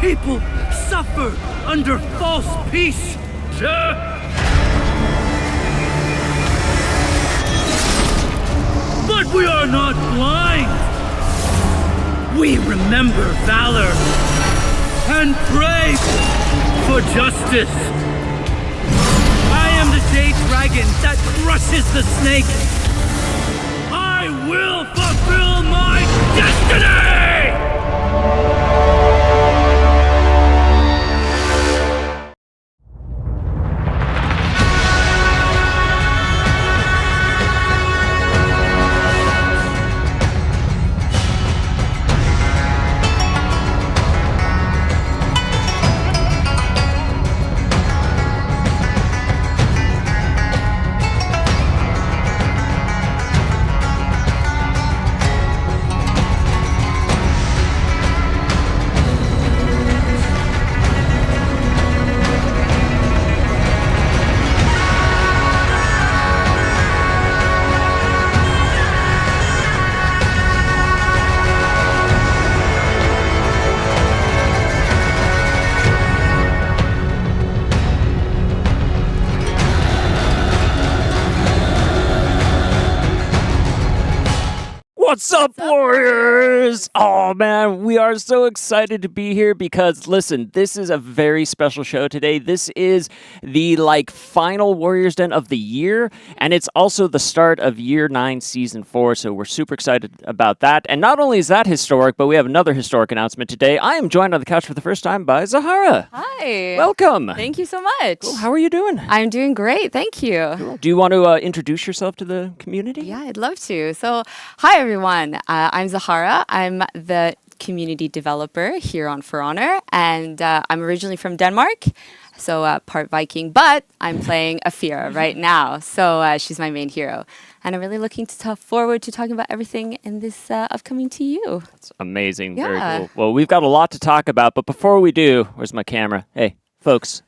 people suffer under false peace. But we are not blind. We remember valor and pray for justice. I am the jade dragon that crushes the snake. I will fulfill my destiny! What's up, Warriors? Oh man, we are so excited to be here because listen, this is a very special show today. This is the final Warriors Den of the year, and it's also the start of Year 9 Season 4, so we're super excited about that. And not only is that historic, but we have another historic announcement today. I am joined on the couch for the first time by Zahara. Hi. Welcome. Thank you so much. Cool. How are you doing? I'm doing great, thank you. Cool. Do you want to introduce yourself to the community? Yeah, I'd love to. So, hi everyone. I'm Zahara. I'm the community developer here on For Honor, and I'm originally from Denmark, so part Viking, but I'm playing Afira right now, so she's my main hero. And I'm really looking forward to talking about everything in this upcoming TU. That's amazing. Yeah. Very cool. Well, we've got a lot to talk about, but before we do, where's my camera? Hey, folks.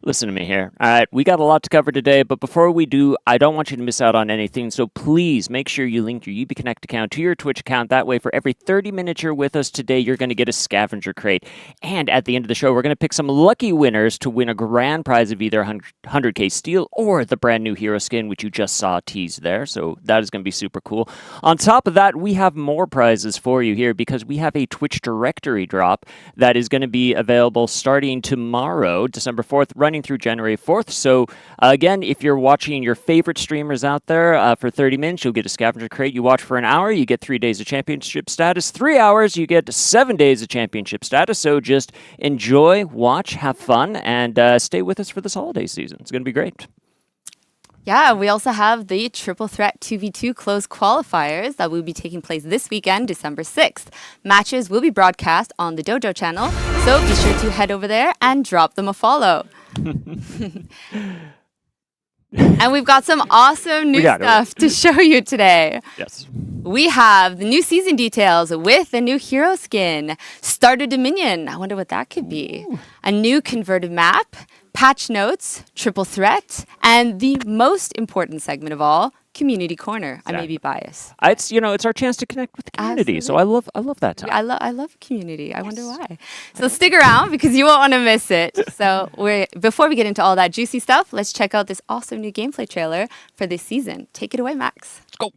Listen to me here. All right, we got a lot to cover today, but before we do, I don't want you to miss out on anything, so please make sure you link your UB Connect account to your Twitch account. That way, for every 30 minutes you're with us today, you're going to get a scavenger crate. And at the end of the show, we're going to pick some lucky winners to win a grand prize of either 100k steel or the brand new hero skin, which you just saw teased there, so that is going to be super cool. On top of that, we have more prizes for you here because we have a Twitch directory drop that is going to be available starting tomorrow, December 4th, running through January 4th. So again, if you're watching your favorite streamers out there for 30 minutes, you'll get a scavenger crate. You watch for an hour, you get 3 days of championship status. 3 hours, you get 7 days of championship status. So just enjoy, watch, have fun, and stay with us for this holiday season. It's going to be great. Yeah, we also have the Triple Threat 2v2 closed qualifiers that will be taking place this weekend, December 6th. Matches will be broadcast on the Dojo channel, so be sure to head over there and drop them a follow. And we've got some awesome new stuff to show you today. Yes. We have the new season details with a new hero skin, Starter Dominion, I wonder what that could be, a new converted map, patch notes, triple threat, and the most important segment of all, Community Corner. Exactly. I may be biased. It's our chance to connect with the community. Absolutely. So I love that time. I love community. I wonder why. So stick around because you won't want to miss it. So before we get into all that juicy stuff, let's check out this awesome new gameplay trailer for this season. Take it away, Max. Let's go.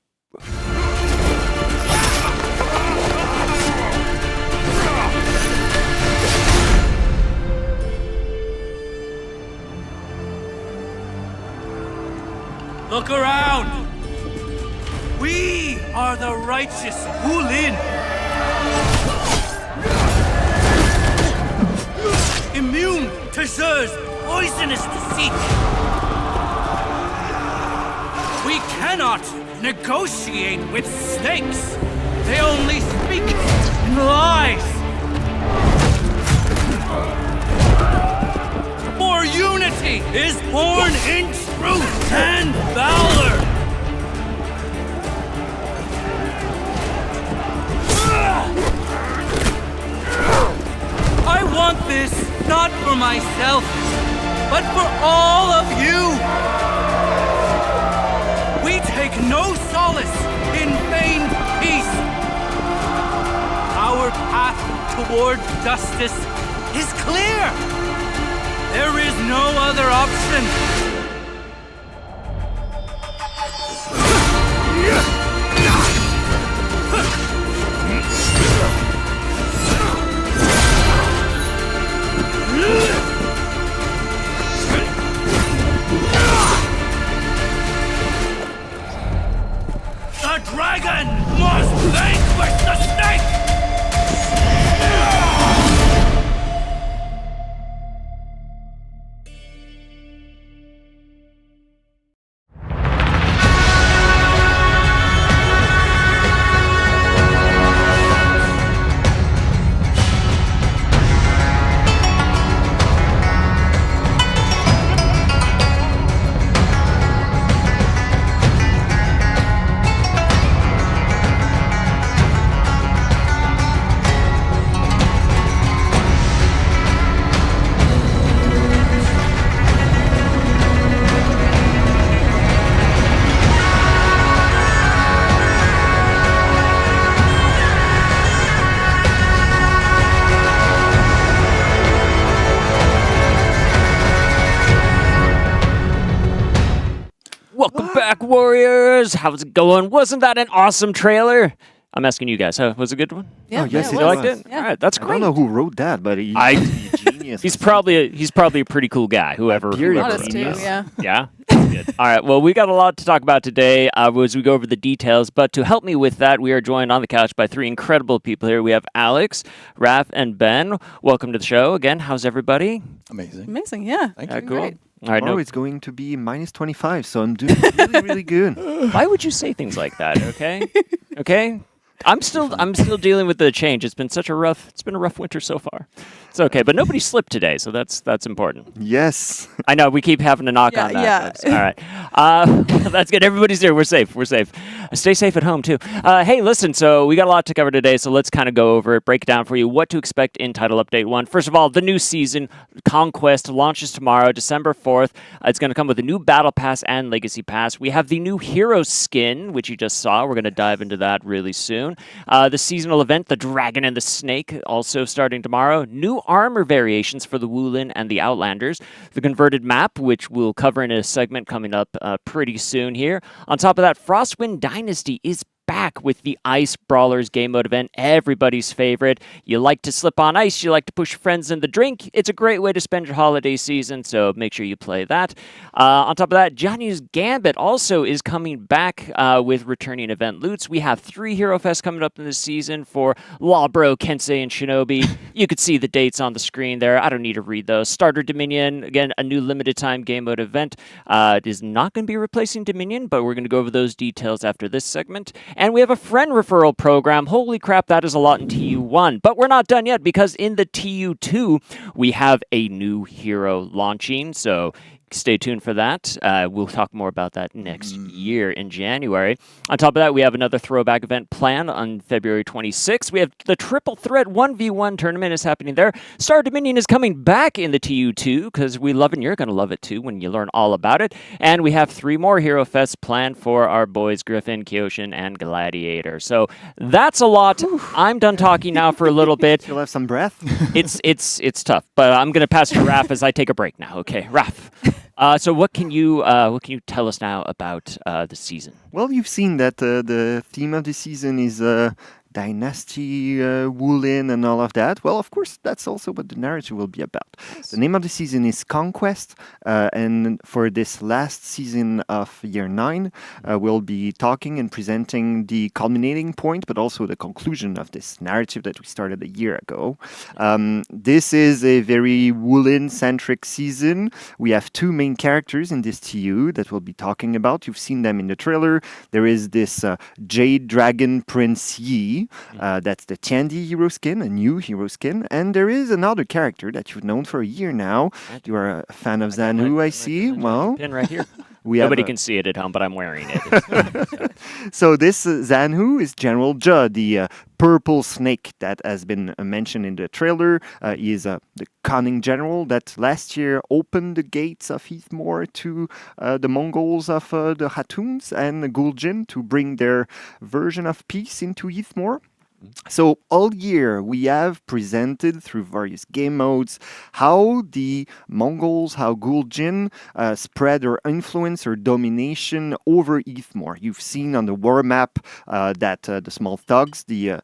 Look around! We are the righteous Hulin! Immune to Zer's poisonous deceit! We cannot negotiate with snakes! They only speak in lies! For unity is born in truth and valor! I want this not for myself, but for all of you! We take no solace in feigned peace. Our path toward justice is clear. There is no other option. The dragon must vanquish the snake! Welcome back, Warriors! How's it going? Wasn't that an awesome trailer? I'm asking you guys, huh? Was it a good one? Yeah, Oh, yes, You it liked was. it? Yeah. All right, that's I great. don't know who wrote that, but he's I- a genius. He's probably a pretty cool guy. Whoever. Beard whoever Honest wrote too, this. yeah. Yeah. That's good. All right. Well, we got a lot to talk about today as we go over the details. But to help me with that, we are joined on the couch by three incredible people here. We have Alex, Raph, and Ben. Welcome to the show again. How's everybody? Amazing. Amazing, yeah. Thank Yeah, you. cool. Great. All right. Tomorrow No, it's going to be minus 25, so I'm doing really, really good. why would you say things like that? Okay. Okay. I'm still dealing with the change. It's been a rough winter so far. It's okay, but nobody slipped today, so that's important. Yes. I know we keep having to knock Yeah, on that. yeah. Folks. All right, that's good. Everybody's here. We're safe. Stay safe at home too. Hey, listen. So we got a lot to cover today. So let's kind of go over it, break it down for you. What to expect in Title Update 1. First of all, the new season, Conquest, launches tomorrow, December 4th. It's going to come with a new Battle Pass and Legacy Pass. We have the new Hero skin, which you just saw. We're going to dive into that really soon. The seasonal event, the Dragon and the Snake, also starting tomorrow. New armor variations for the Wulin and the Outlanders. The converted map, which we'll cover in a segment coming up pretty soon here. On top of that, Frostwind Dynasty is back with the Ice Brawlers game mode event, everybody's favorite. You like to slip on ice, you like to push your friends in the drink. It's a great way to spend your holiday season, so make sure you play that. On top of that, Johnny's Gambit also is coming back with returning event loots. We have 3 Hero Fest coming up in this season for Lawbro, Kensei, and Shinobi. You could see the dates on the screen there. I don't need to read those. Starter Dominion, again, a new limited time game mode event. It is not going to be replacing Dominion, but we're going to go over those details after this segment. And we have a friend referral program. Holy crap, that is a lot in TU1. But we're not done yet because in the TU2, we have a new hero launching. So stay tuned for that. We'll talk more about that next year in January. On top of that, we have another throwback event planned on February 26th. We have the Triple Threat 1v1 tournament is happening there. Star Dominion is coming back in the TU2 because we love it and you're going to love it too when you learn all about it. And we have 3 more Hero Fests planned for our boys Griffin, Kyoshin, and Gladiator. So that's a lot. I'm done talking now for a little bit. You'll have some breath. It's tough, but I'm going to pass to Raph as I take a break now. Okay, Raph. So what can you tell us now about the season? Well, you've seen that the theme of the season is Dynasty, Wulin, and all of that. Well, of course, that's also what the narrative will be about. Yes. The name of the season is Conquest, and for this last season of Year 9, we'll be talking and presenting the culminating point, but also the conclusion of this narrative that we started a year ago. This is a very Wulin-centric season. We have 2 main characters in this TU that we'll be talking about. You've seen them in the trailer. There is this Jade Dragon Prince Yi. That's the Tiandi hero skin, a new hero skin. And there is another character that you've known for a year now. You are a fan of Zanhu, I see. Well, pin right here. Nobody can see it at home, but I'm wearing it. So this Zanhu is General Ja, the purple snake that has been mentioned in the trailer. He is the cunning general that last year opened the gates of Heathmoor to the Mongols of the Hatuns and the Guljin to bring their version of peace into Heathmoor. So all year we have presented through various game modes how the Mongols, how Gul'jin spread their influence or domination over Ethmore. You've seen on the war map that the small thugs, the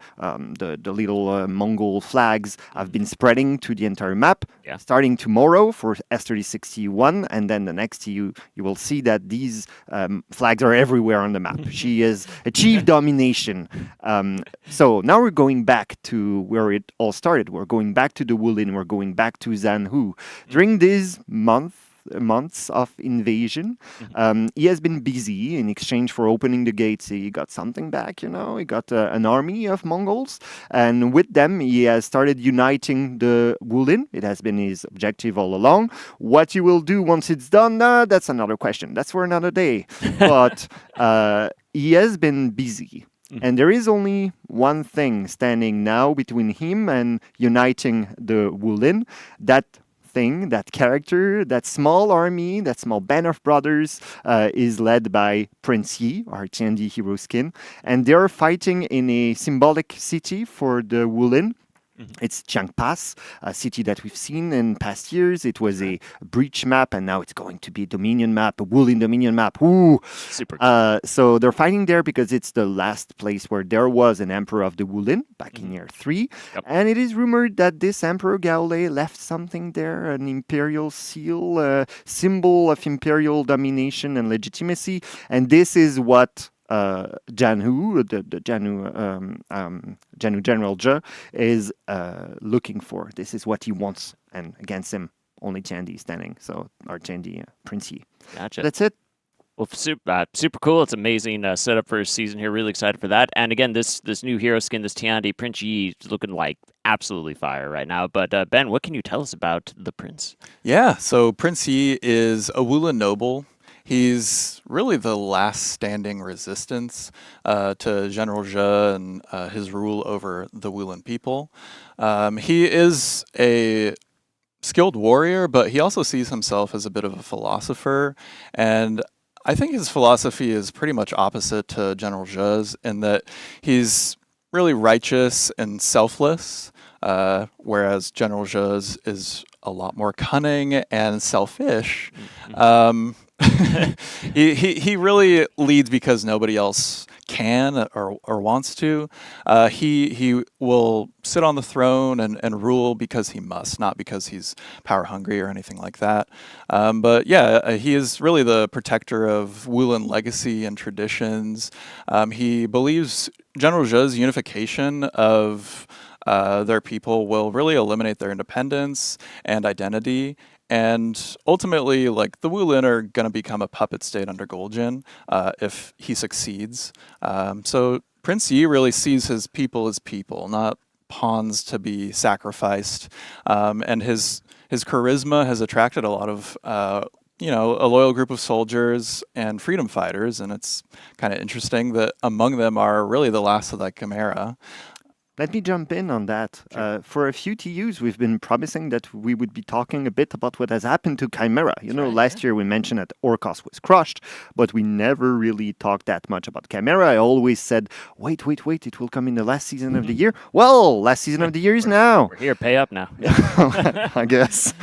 little Mongol flags, have been spreading to the entire map. Yeah. Starting tomorrow for S36 TU1, and then the next TU, you will see that these flags are everywhere on the map. She has achieved domination. So now we're going back to where it all started. We're going back to the Wulin. We're going back to Zanhu. During this months of invasion, he has been busy. In exchange for opening the gates, he got something back. He got an army of Mongols, and with them he has started uniting the Wulin. It has been his objective all along. What he will do once it's done, that's another question. That's for another day. But he has been busy. And there is only one thing standing now between him and uniting the Wulin. That thing, that character, that small army, that small band of brothers is led by Prince Yi, our Qiang hero skin. And they're fighting in a symbolic city for the Wulin. It's Qiang Pass, a city that we've seen in past years. It was a breach map, and now it's going to be a Dominion map, a Wulin Dominion map. Ooh! Super cool. So they're fighting there because it's the last place where there was an emperor of the Wulin back in year 3. Yep. And it is rumored that this emperor Gaole left something there, an imperial seal, symbol of imperial domination and legitimacy. And this is what Janhu, the Janhu General Zhe, is looking for. This is what he wants, and against him, only Chandi standing. So our Chandi Prince Yi. Gotcha. That's it. Well, super cool. It's amazing setup for a season here. Really excited for that. And again, this new hero skin, this Tiandi, Prince Yi, is looking like absolutely fire right now. But Ben, what can you tell us about the prince? Yeah, so Prince Yi is a Wulin noble. He's really the last standing resistance to General Zhe and his rule over the Wulin people. He is a skilled warrior, but he also sees himself as a bit of a philosopher. And I think his philosophy is pretty much opposite to General Zhe's in that he's really righteous and selfless, whereas General Zhe's is a lot more cunning and selfish. He really leads because nobody else can or wants to. He will sit on the throne and rule because he must, not because he's power hungry or anything like that. But yeah, he is really the protector of Wulin legacy and traditions. He believes General Zhe's unification of their people will really eliminate their independence and identity. And ultimately, like, the Wulin are going to become a puppet state under Gul'jin if he succeeds. So Prince Yi really sees his people as people, not pawns to be sacrificed. And his charisma has attracted a lot of, a loyal group of soldiers and freedom fighters. And it's kind of interesting that among them are really the last of the Chimera. Let me jump in on that. Sure. For a few TUs, we've been promising that we would be talking a bit about what has happened to Chimera. Last year we mentioned that Orcos was crushed, but we never really talked that much about Chimera. I always said, wait, it will come in the last season of the year. Well, last season of the year is now. We're here, pay up now. I guess.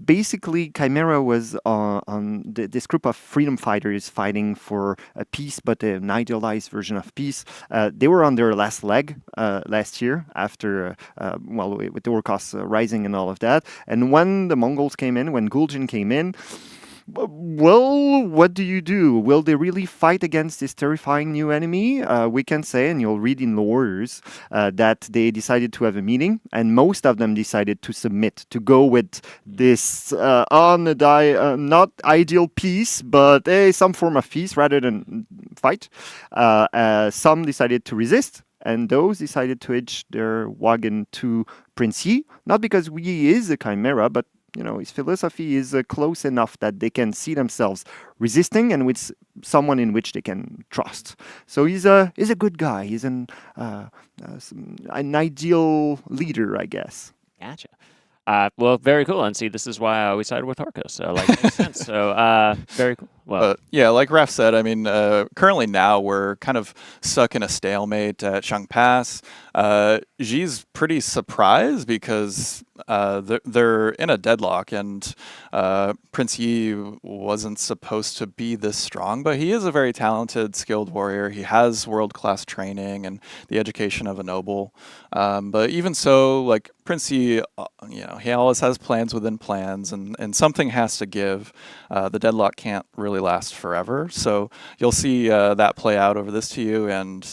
Basically, Chimera was on this group of freedom fighters fighting for a peace, but an idealized version of peace. They were on their last leg last year after, with the Orcos rising and all of that. And when the Mongols came in, when Gul'jin came in, well, what do? Will they really fight against this terrifying new enemy? We can say, and you'll read in lores, that they decided to have a meeting, and most of them decided to submit, to go with this not ideal peace, but some form of peace rather than fight. Some decided to resist, and those decided to hitch their wagon to Prince Yi, not because Yi is a Chimera, but his philosophy is close enough that they can see themselves resisting and with someone in which they can trust. So he's a good guy. He's an ideal leader, I guess. Gotcha. Well, very cool. And see, this is why I always sided with Orcos. So, makes sense. So, very cool. Well, But yeah, like Raf said, I mean, currently now we're kind of stuck in a stalemate at Qiang Pass. Xi's pretty surprised because they're in a deadlock, and Prince Yi wasn't supposed to be this strong, but he is a very talented, skilled warrior. He has world-class training and the education of a noble. But even so, like Prince Yi, he always has plans within plans, and something has to give. The deadlock can't really last forever, so you'll see that play out over this TU and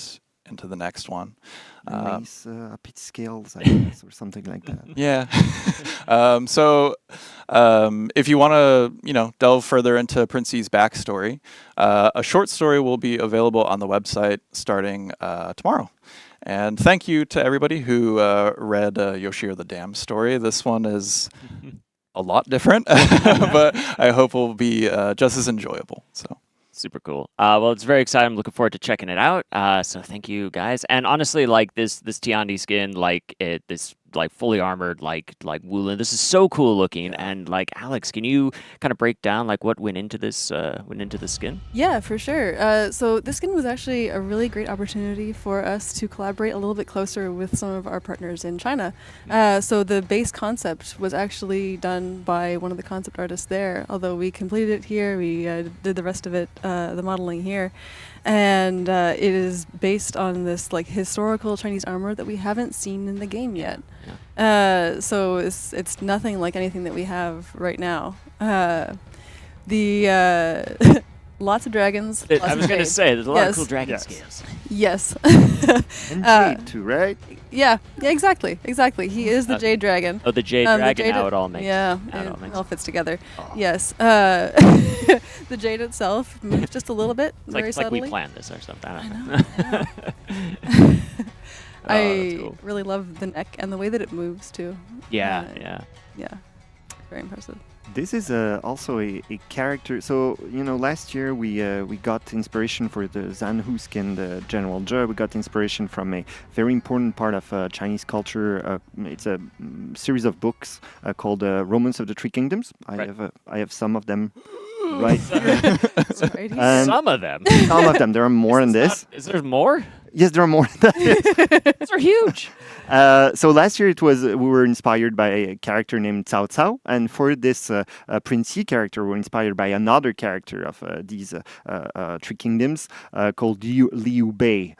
into the next one. Nice up its scales, I guess, or something like that. Yeah. So if you want to, delve further into Prince Yi's backstory, a short story will be available on the website starting tomorrow. And thank you to everybody who read Yoshiro the Dam story. This one is a lot different, but I hope will be just as enjoyable. So. Super cool. Well, it's very exciting. I'm looking forward to checking it out. So thank you guys. And honestly, like this Tiandi skin, this fully armored like Wulin, this is so cool looking. And like Alex, can you kind of break down like what went into this skin? Yeah, for sure. So this skin was actually a really great opportunity for us to collaborate a little bit closer with some of our partners in China. So the base concept was actually done by one of the concept artists there, although we completed it here, we did the rest of it, the modeling here. And it is based on this like historical Chinese armor that we haven't seen in the game yet. Yeah. So it's nothing like anything that we have right now. Lots of dragons. I was going to say, there's a lot of cool dragon scales. Yes. And Jade too, right? Yeah, exactly. He is the Jade Dragon. Oh, the Jade Dragon, now it all makes sense. Yeah, it all fits toger. Oh. Yes. The Jade itself moves just a little bit, very subtly. Like we planned this or something. I know. I cool. really love the neck and the way that it moves, too. Yeah. Very impressive. This is also a character. So last year we got inspiration for the Zanhu skin, the General Zhe. We got inspiration from a very important part of Chinese culture. It's a series of books called Romance of the Three Kingdoms. I have some of them right here. Some of them. Some of them. There are more than this. Is there more? Yes, there are more than that. These are huge. So last year we were inspired by a character named Cao Cao, and for this Prince Yi character, we're inspired by another character of these Three Kingdoms called Liu Bei,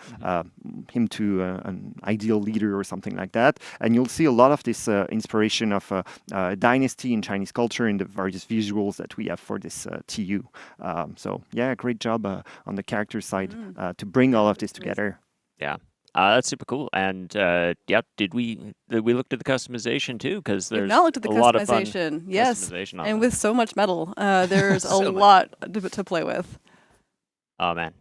him to an ideal leader or something like that. And you'll see a lot of this inspiration of dynasty in Chinese culture in the various visuals that we have for this TU. So yeah, great job on the character side to bring all of this together. Yeah. That's super cool. And did we looked at the customization too? Because there's now looked at the a lot of fun yes, customization on and that. With so much metal, there's a lot to play with. Oh man.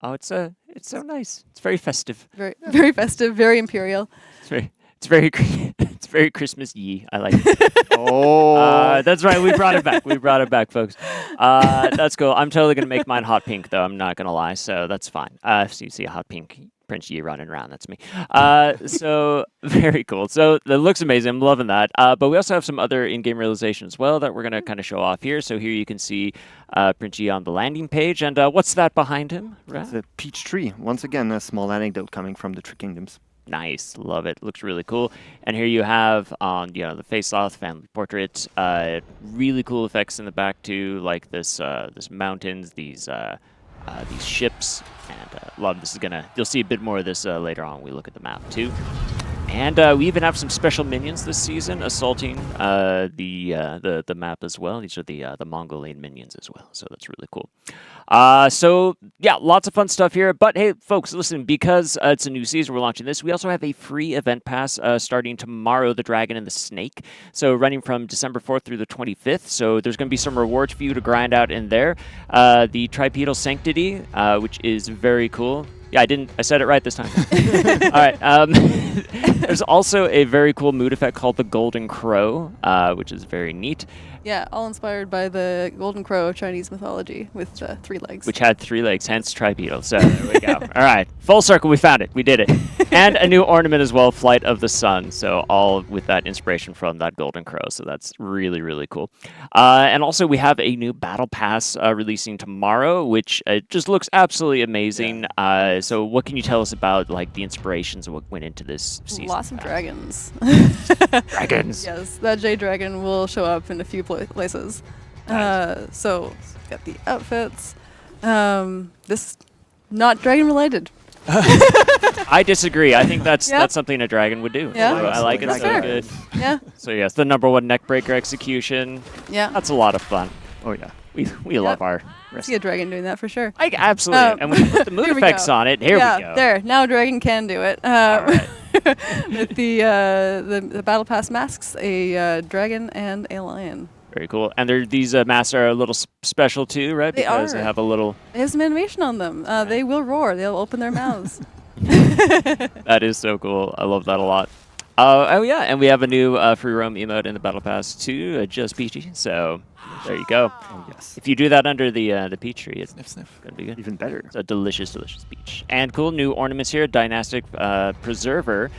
Oh, it's so nice. It's very festive. Very festive. Very imperial. It's very Christmas Yi. I like it. Oh, that's right. We brought it back, folks. That's cool. I'm totally gonna make mine hot pink, though. I'm not gonna lie. So that's fine. So you see a hot pink Prince Yi running around. That's me. So very cool. So it looks amazing. I'm loving that. But we also have some other in-game realization as well that we're gonna kind of show off here. So here you can see Prince Yi on the landing page, and what's that behind him? Right? It's a peach tree. Once again, a small anecdote coming from the Three Kingdoms. Nice, love it. Looks really cool. And here you have on the face-off family portrait, really cool effects in the back too, like this mountains, these ships, and a lot of this is you'll see a bit more of this later on when we look at the map too. And we even have some special minions this season assaulting the map as well. These are the Mongolian minions as well, so that's really cool. So yeah, lots of fun stuff here. But hey, folks, listen, because it's a new season, we're launching this. We also have a free event pass starting tomorrow, the Dragon and the Snake. So running from December 4th through the 25th. So there's going to be some rewards for you to grind out in there. The Tripedal Sanctity, which is very cool. Yeah, I said it right this time. All right. There's also a very cool mood effect called the Golden Crow, which is very neat. Yeah, all inspired by the golden crow of Chinese mythology with 3 legs. Which had 3 legs, hence tripedal. So there we go. All right, full circle, we found it. We did it. And a new ornament as well, Flight of the Sun. So all with that inspiration from that golden crow. So that's really, really cool. And also we have a new battle pass releasing tomorrow, which just looks absolutely amazing. So what can you tell us about like the inspirations of what went into this season? Lots of dragons. Dragons. Yes, that Jade Dragon will show up in a few places. Nice. So got the outfits. This not dragon related. I disagree. I think that's something a dragon would do. Yeah. So I like it. That's So fair. good. Yeah. So yes, the #1 neckbreaker execution. Yeah. That's a lot of fun. Oh yeah. We love our I see a dragon doing that for sure. like absolutely. And when you put the mood here we effects go. on it, here yeah, we go. there. Now a dragon can do it. All right. With the battle pass masks, a dragon and a lion. Very cool. And these masks are a little special too, right? They Because they are. have a little. They have some animation on them. They will roar. They'll open their mouths. That is so cool. I love that a lot. Oh yeah, and we have a new free roam emote in the battle pass too, just peachy. So there you go. Oh yes. If you do that under the peach tree, it's Sniff, sniff. gonna be good. Even better. It's a delicious, delicious peach. And cool new ornaments here, Dynastic Preserver,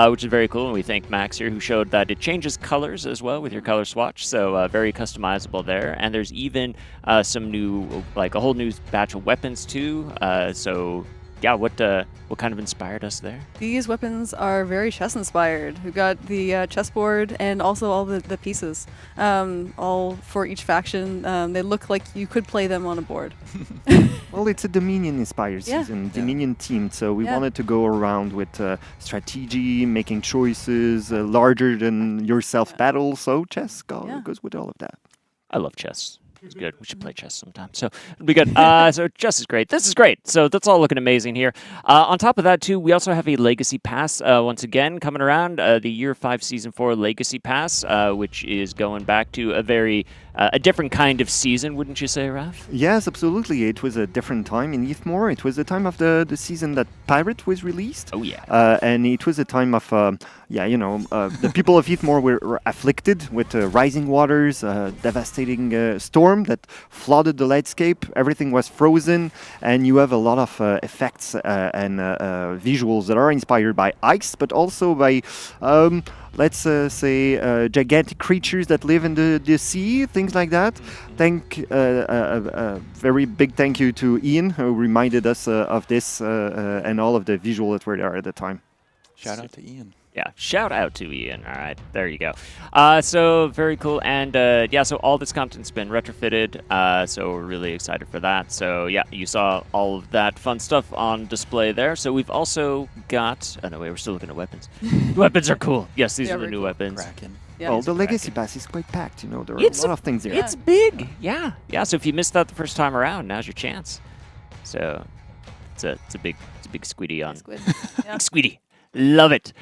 which is very cool. And we thank Max here, who showed that it changes colors as well with your color swatch. So very customizable there. And there's even some new, like a whole new batch of weapons too. So yeah, what kind of inspired us there? These weapons are very chess inspired. We've got the chessboard and also all the pieces, all for each faction. They look like you could play them on a board. Well, it's a Dominion-inspired Yeah. season, Dominion-themed, so we wanted to go around with strategy, making choices, larger than yourself battle. So chess goes with all of that. I love chess. It's good. We should play chess sometime. So it'll be good. So chess is great. This is great. So that's all looking amazing here. On top of that, too, we also have a Legacy Pass once again coming around. The Year 5 Season 4 Legacy Pass, which is going back to a different kind of season, wouldn't you say, Raf? Yes, absolutely. It was a different time in Heathmore. It was the time of the season that Pirate was released. Oh, yeah. And it was a time of, the people of Heathmore were afflicted with rising waters, devastating storm that flooded the landscape. Everything was frozen, and you have a lot of effects and visuals that are inspired by ice, but also by let's say gigantic creatures that live in the sea, things like that. A very big thank you to Ian, who reminded us of this and all of the visual that were there at the time. Shout out to Ian. Yeah, shout out to Ian. All right, there you go. So very cool. And so all this content's been retrofitted. So we're really excited for that. So yeah, you saw all of that fun stuff on display there. So we've also got, oh no, wait, we're still looking at weapons. Weapons are cool. Yes, these Yeah, are the very new cool. weapons. Kraken. Yeah. Well, the Legacy Pass is quite packed, there are It's a lot of things there. It's big. Yeah. Yeah, so if you missed that the first time around, now's your chance. So it's a big squiddy on. Squid. Yeah. Big squiddy. Love it.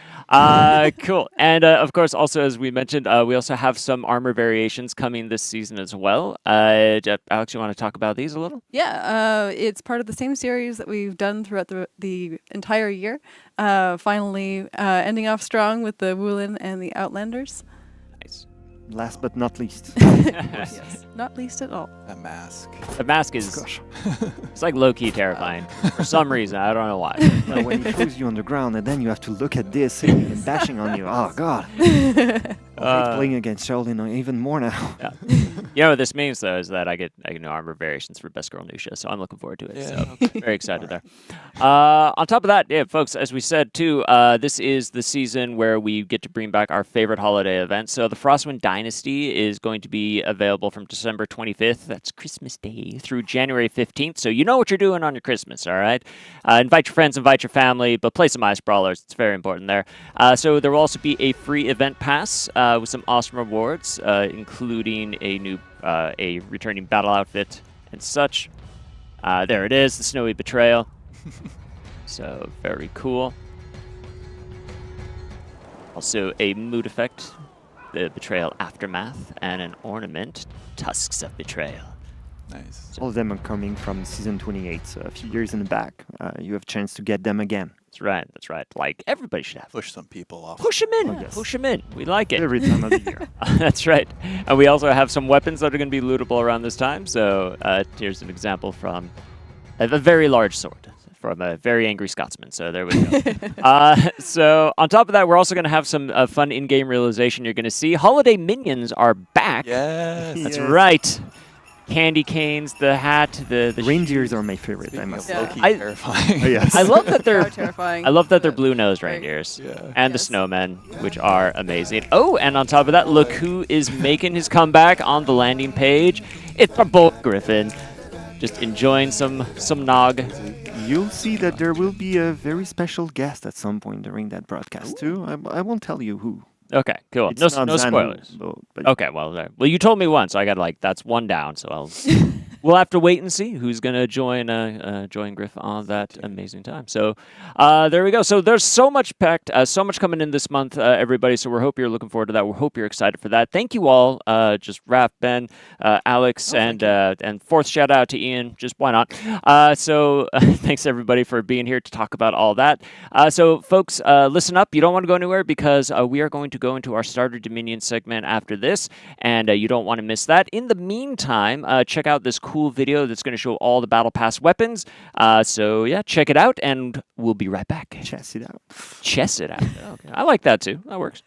Cool. And of course, also as we mentioned, we also have some armor variations coming this season as well. Alex, you want to talk about these a little? Yeah, it's part of the same series that we've done throughout the entire year. Finally, ending off strong with the Wulin and the Outlanders. Nice. Last but not least. Yes, not least at all. A mask. The mask is Gosh. it's like low-key terrifying for some reason. I don't know why. Well, when he throws you on the ground and then you have to look at this and bashing on you. Oh, God. I hate playing against Sheldon even more now. Yeah. You know what this means though is that I get new armor variations for Best Girl Nusha, so I'm looking forward to it. Yeah, So okay. very excited there. On top of that, yeah, folks, as we said too, this is the season where we get to bring back our favorite holiday event. So the Frostwind Dynasty is going to be available from December 25th. That's Christmas Day through January 15th. So you know what you're doing on your Christmas, all right? Invite your friends, invite your family, but play some Ice Brawlers. It's very important there. So there will also be a free event pass with some awesome rewards, including a returning battle outfit and such. There it is, the Snowy Betrayal. So very cool. Also a mood effect, the Betrayal Aftermath, and an ornament, Tusks of Betrayal. Nice. All of them are coming from season 28, so a few years in the back. You have a chance to get them again. That's right. That's right. Like everybody should have. Push some people off. Push them in. yes. Push them in. We like it. Every time of the year. That's right. And we also have some weapons that are going to be lootable around this time. So here's an example from a very large sword from a very angry Scotsman. So there we go. So on top of that, we're also going to have some fun in-game realization. You're going to see holiday minions are back. Yes. That's Yes. right. Candy canes, the hat, the Reindeers are my favorite, I Speaking must of say. low-key I- terrifying. Yes. I love that They are they're terrifying. I love that they're but blue-nosed great. reindeers. Yeah. And the Yes. snowmen, which are amazing. Oh, and on top of that, look who is making his comeback on the landing page. It's our boy Griffin. Just enjoying some nog. You'll see that there will be a very special guest at some point during that broadcast too. I won't tell you who. Okay, cool. It's No not Zanu, spoilers. but Okay, well, well, you told me once, so I got that's one down. So we'll have to wait and see who's gonna join Griff on that amazing time. So there we go. So there's so much packed, so much coming in this month, everybody. So we hope you're looking forward to that. We hope you're excited for that. Thank you all, just Raph, Ben, Alex, and fourth shout out to Ian. Just why not? So thanks everybody for being here to talk about all that. So folks, listen up. You don't want to go anywhere because we are going to go into our Starter Dominion segment after this, and you don't want to miss that. In the meantime, check out this cool video that's going to show all the Battle Pass weapons. So yeah, check it out, and we'll be right back. chess it out. Chess it out. Okay. I like that too. That works.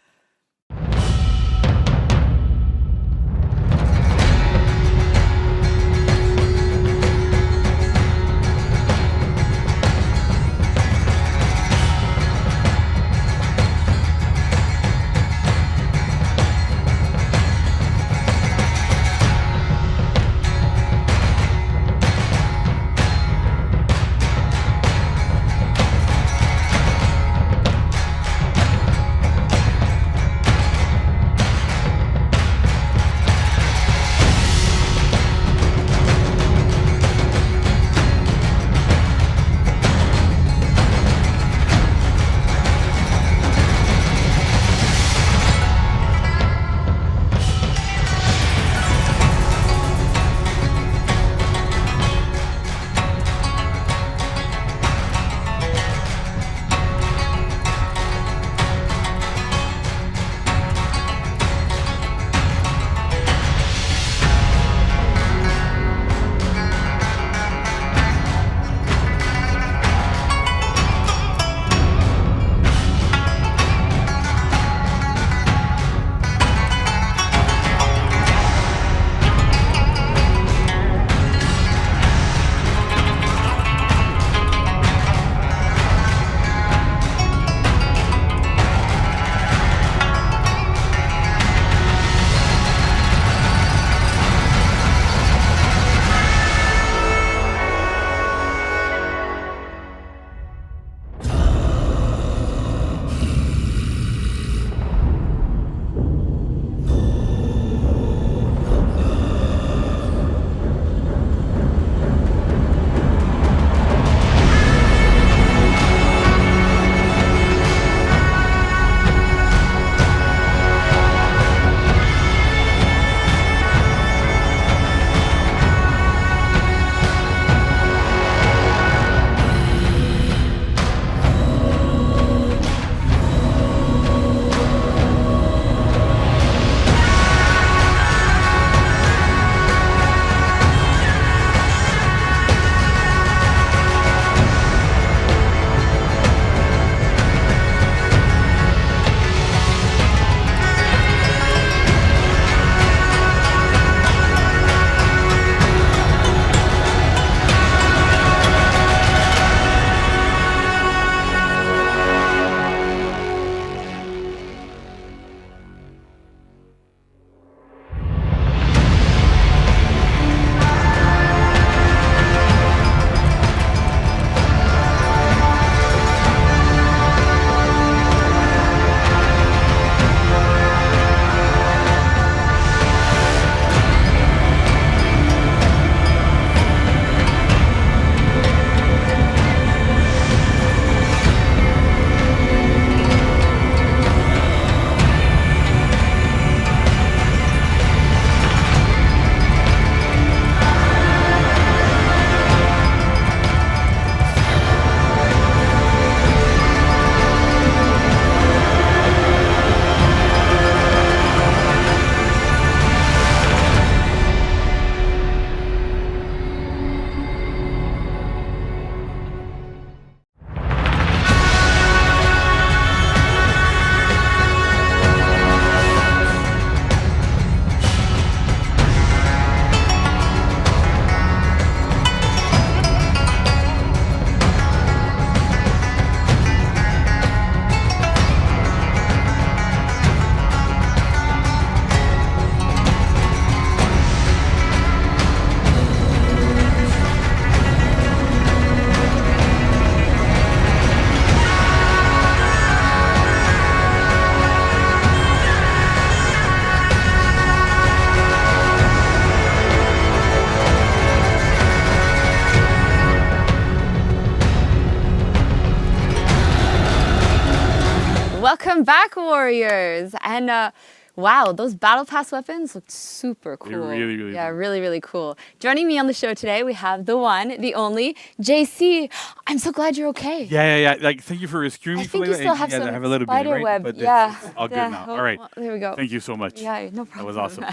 Welcome back, warriors. And wow, those battle pass weapons looked super cool. They're really, really yeah, cool. really, really cool. Joining me on the show today, we have the one, the only, JC. I'm so glad you're okay. Yeah. Like, thank you for rescuing me. I think you still have some I have a little spider bit, right? web. But yeah. it's all good yeah. now. Oh, All right. well, there we go. Thank you so much. Yeah, no That problem. was awesome.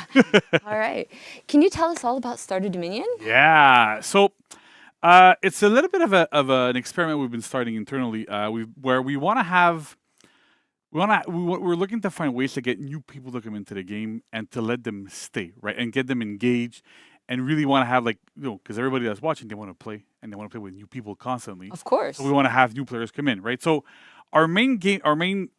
All right. Can you tell us all about Stardew Dominion? Yeah. So it's a little bit of an experiment we've been starting internally. Where we want to have. We're looking to find ways to get new people to come into the game and to let them stay, right? And get them engaged and really want to have because everybody that's watching, they want to play and they want to play with new people constantly. Of course. So we want to have new players come in, right? So our main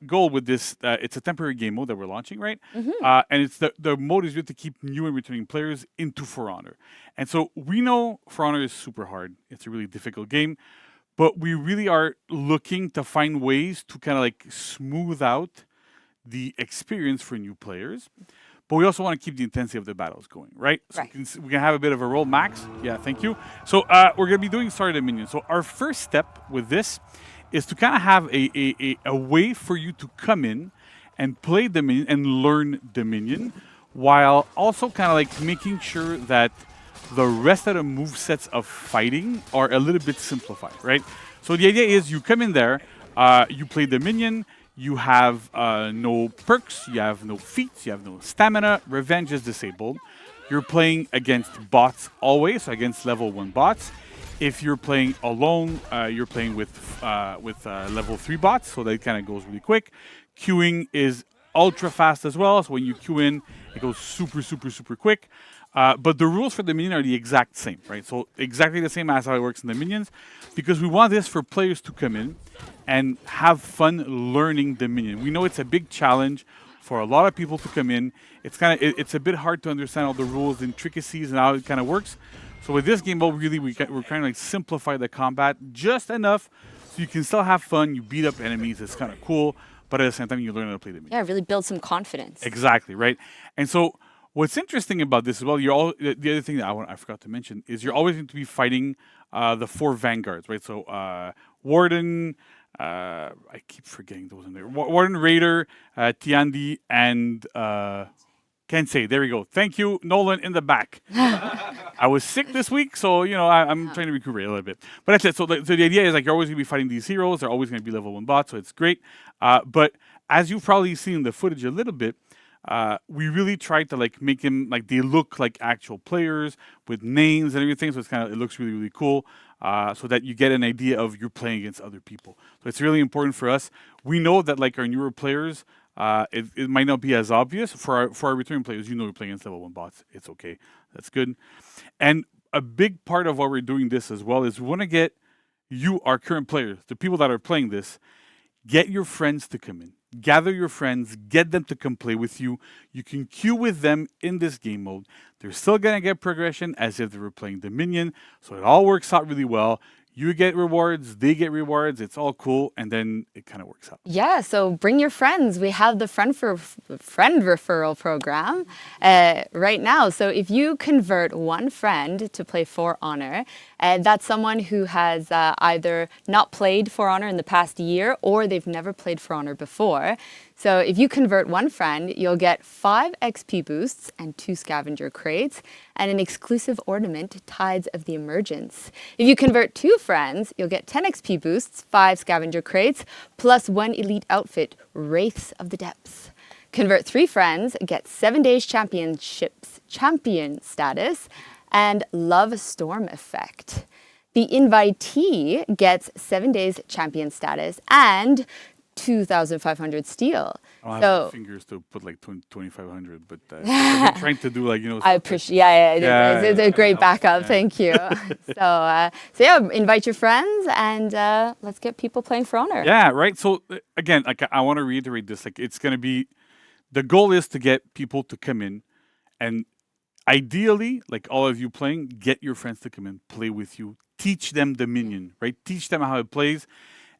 goal with this, it's a temporary game mode that we're launching, right? And it's the mode is really to keep new and returning players into For Honor. And so we know For Honor is super hard. It's a really difficult game. But we really are looking to find ways to kind of smooth out the experience for new players. But we also want to keep the intensity of the battles going, right? So Right. we can have a bit of a roll. Max, yeah, thank you. So we're going to be doing Stardew Dominion. So our first step with this is to kind of have a way for you to come in and play Dominion and learn Dominion, while also kind of making sure that the rest of the movesets of fighting are a little bit simplified, right? So the idea is you come in there, you play Dominion, you have no perks, you have no feats, you have no stamina, revenge is disabled. You're playing against bots always, so against level 1 bots. If you're playing alone, you're playing with level 3 bots, so that kind of goes really quick. Queuing is ultra fast as well, so when you queue in, it goes super, super, super quick. But the rules for Dominion are the exact same, right? So exactly the same as how it works in Dominions, because we want this for players to come in and have fun learning Dominion. We know it's a big challenge for a lot of people to come in. It's a bit hard to understand all the rules, the intricacies, and how it kind of works. So with this game mode, really, we're trying to simplify the combat just enough so you can still have fun. You beat up enemies. It's kind of cool, but at the same time, you learn how to play Dominion. Yeah, really build some confidence. Exactly, right? And so what's interesting about this as well, the other thing that I forgot to mention is you're always going to be fighting the 4 vanguards, right? So Warden, I keep forgetting those in there. Warden, Raider, Tiandi, and Kensei. There we go. Thank you, Nolan, in the back. I was sick this week, so I'm trying to recuperate a little bit. But that's it. So the idea is you're always going to be fighting these heroes. They're always going to be level 1 bots, so it's great. But as you've probably seen in the footage a little bit, we really tried to make them they look like actual players with names and everything. So it looks really, really cool. So that you get an idea of you're playing against other people. So it's really important for us. We know that our newer players, it might not be as obvious for our returning players. We're playing against level 1 bots. It's okay. That's good. And a big part of why we're doing this as well is we want to get you, our current players, the people that are playing this, get your friends to come in. Gather your friends, get them to come play with you. You can queue with them in this game mode. They're still going to get progression as if they were playing Dominion. So it all works out really well. You get rewards, they get rewards. It's all cool. And then it kind of works out. Yeah, so bring your friends. We have the friend referral program right now. So if you convert one friend to play For Honor, that's someone who has either not played For Honor in the past year or they've never played For Honor before. So if you convert one friend, you'll get 5 XP boosts and 2 scavenger crates and an exclusive ornament, Tides of the Emergence. If you convert 2 friends, you'll get 10 XP boosts, 5 scavenger crates, plus 1 elite outfit, Wraiths of the Depths. Convert 3 friends, get 7 days champion status, and Love Storm effect. The invitee gets 7 days champion status and 2,500 steel. I don't have fingers to put 2,500, but I'm trying to do I appreciate. Yeah, it's a great backup. Thank you. So yeah, invite your friends and let's get people playing For Honor. Yeah, right. So again, I want to reiterate this. It's going to be, the goal is to get people to come in, and ideally, all of you playing, get your friends to come in, play with you, teach them Dominion, right? Teach them how it plays.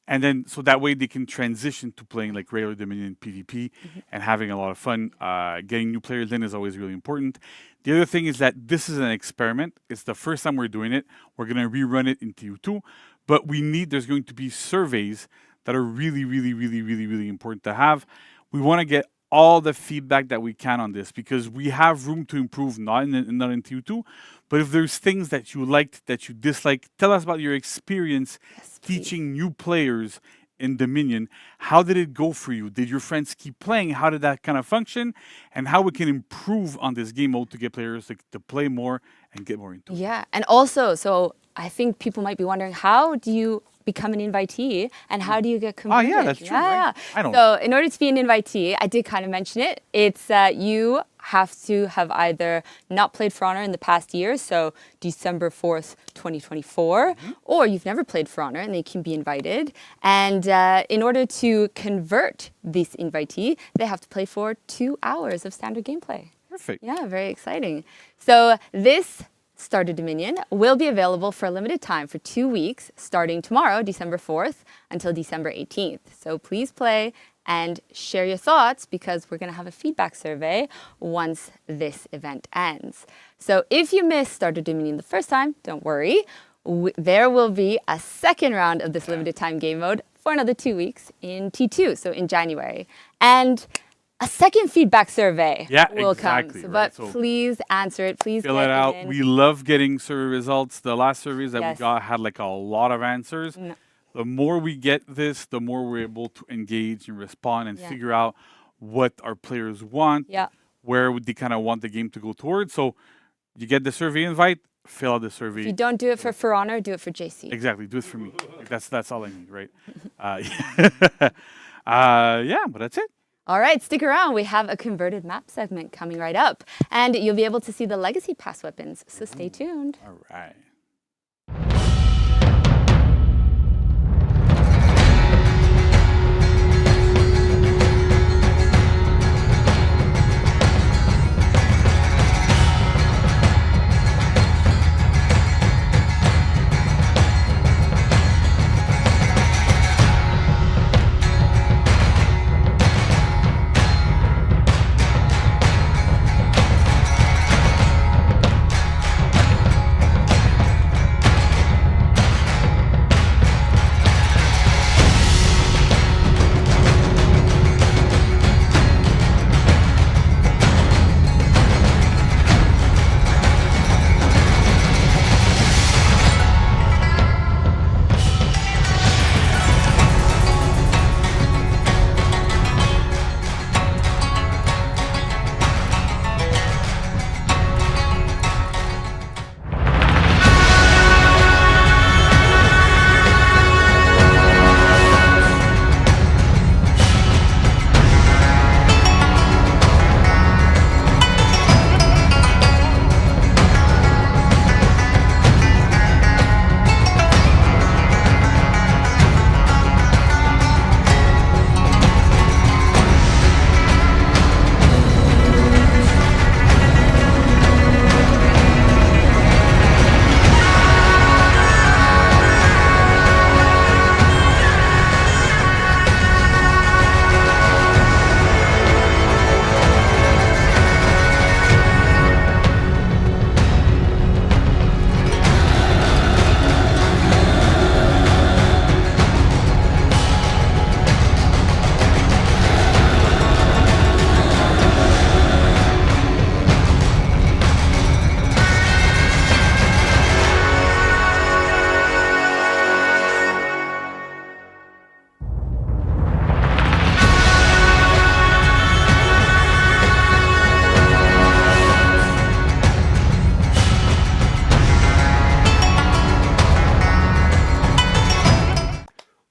And then, so that way they can transition to playing regular Dominion PvP and having a lot of fun. Getting new players in is always really important. The other thing is that this is an experiment. It's the first time we're doing it. We're going to rerun it in TU2. But there's going to be surveys that are really, really, really, really, really important to have. We want to get all the feedback that we can on this because we have room to improve, not in TU2, but if there's things that you liked, that you disliked, tell us about your experience teaching new players in Dominion. How did it go for you? Did your friends keep playing? How did that kind of function? And how we can improve on this game mode to get players to play more and get more into it. Yeah, and also, so I think people might be wondering, how do you become an invitee and how do you get converted? Oh, yeah, that's true. Right? I don't So in order to be an invitee, I did kind of mention it. It's you have to have either not played For Honor in the past year, so December 4th, 2024, or you've never played For Honor and they can be invited. And in order to convert this invitee, they have to play for 2 hours of standard gameplay. Perfect. Yeah, very exciting. So this Starter Dominion will be available for a limited time for 2 weeks, starting tomorrow, December 4th, until December 18th. So please play and share your thoughts because we're going to have a feedback survey once this event ends. So if you missed Starter Dominion the first time, don't worry. There will be a second round of this limited time game mode for another 2 weeks in T2, so in January. And a second feedback survey will come. So, but please answer it. Please fill it out. We love getting survey results. The last surveys that we got had like a lot of answers. The more we get this, the more we're able to engage and respond and figure out what our players want, where would they kind of want the game to go towards. So you get the survey invite, fill out the survey. If you don't do it for Honor, do it for JC. Exactly. Do it for me. That's all I need, right? Yeah, but that's it. All right, stick around. We have a converted map segment coming right up. And you'll be able to see the Legacy Pass weapons, so stay tuned. All right.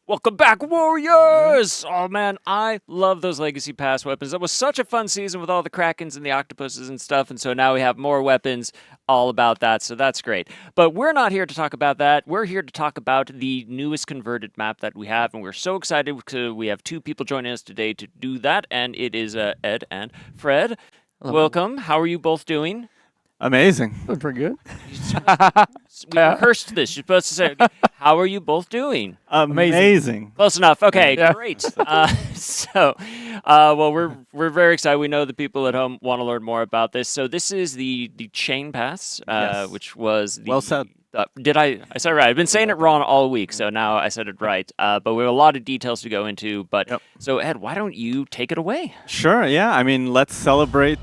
Welcome back, Warriors! Oh, man, I love those Legacy Pass weapons. That was such a fun season with all the Krakens and the Octopuses and stuff, and so now we have more weapons all about that, so that's great. But we're not here to talk about that. We're here to talk about the newest converted map that we have, and we're so excited because we have two people joining us today to do that, and it is Ed and Fred. Hello. Welcome. How are you both doing? Amazing. Pretty good. We rehearsed this. You're supposed to say, okay, how are you both doing? Amazing. Close enough. Okay, Yeah. great. Well, we're very excited. We know the people at home want to learn more about this. So this is the Chain Pass, Yes. which was the Well said. Did I said it right. I've been saying it wrong all week, so now I said it right. But we have a lot of details to go into. But so Ed, why don't you take it away? Sure, yeah. I mean, let's celebrate.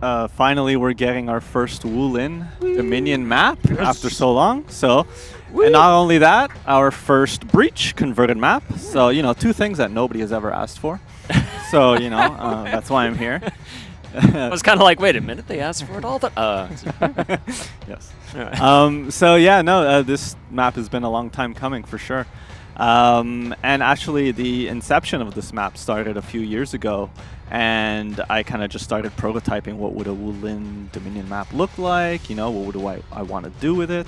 Finally, we're getting our first Wulin Dominion map after so long. So, and not only that, our first Breach converted map. So, you know, two things that nobody has ever asked for. So, you know, that's why I'm here. I was kind of like, wait a minute, they asked for it all the. Yes. Right. So yeah, no, this map has been a long time coming for sure. And actually, the inception of this map started a few years ago, and I kind of just started prototyping what would a Wulin Dominion map look like. You know, what would I want to do with it?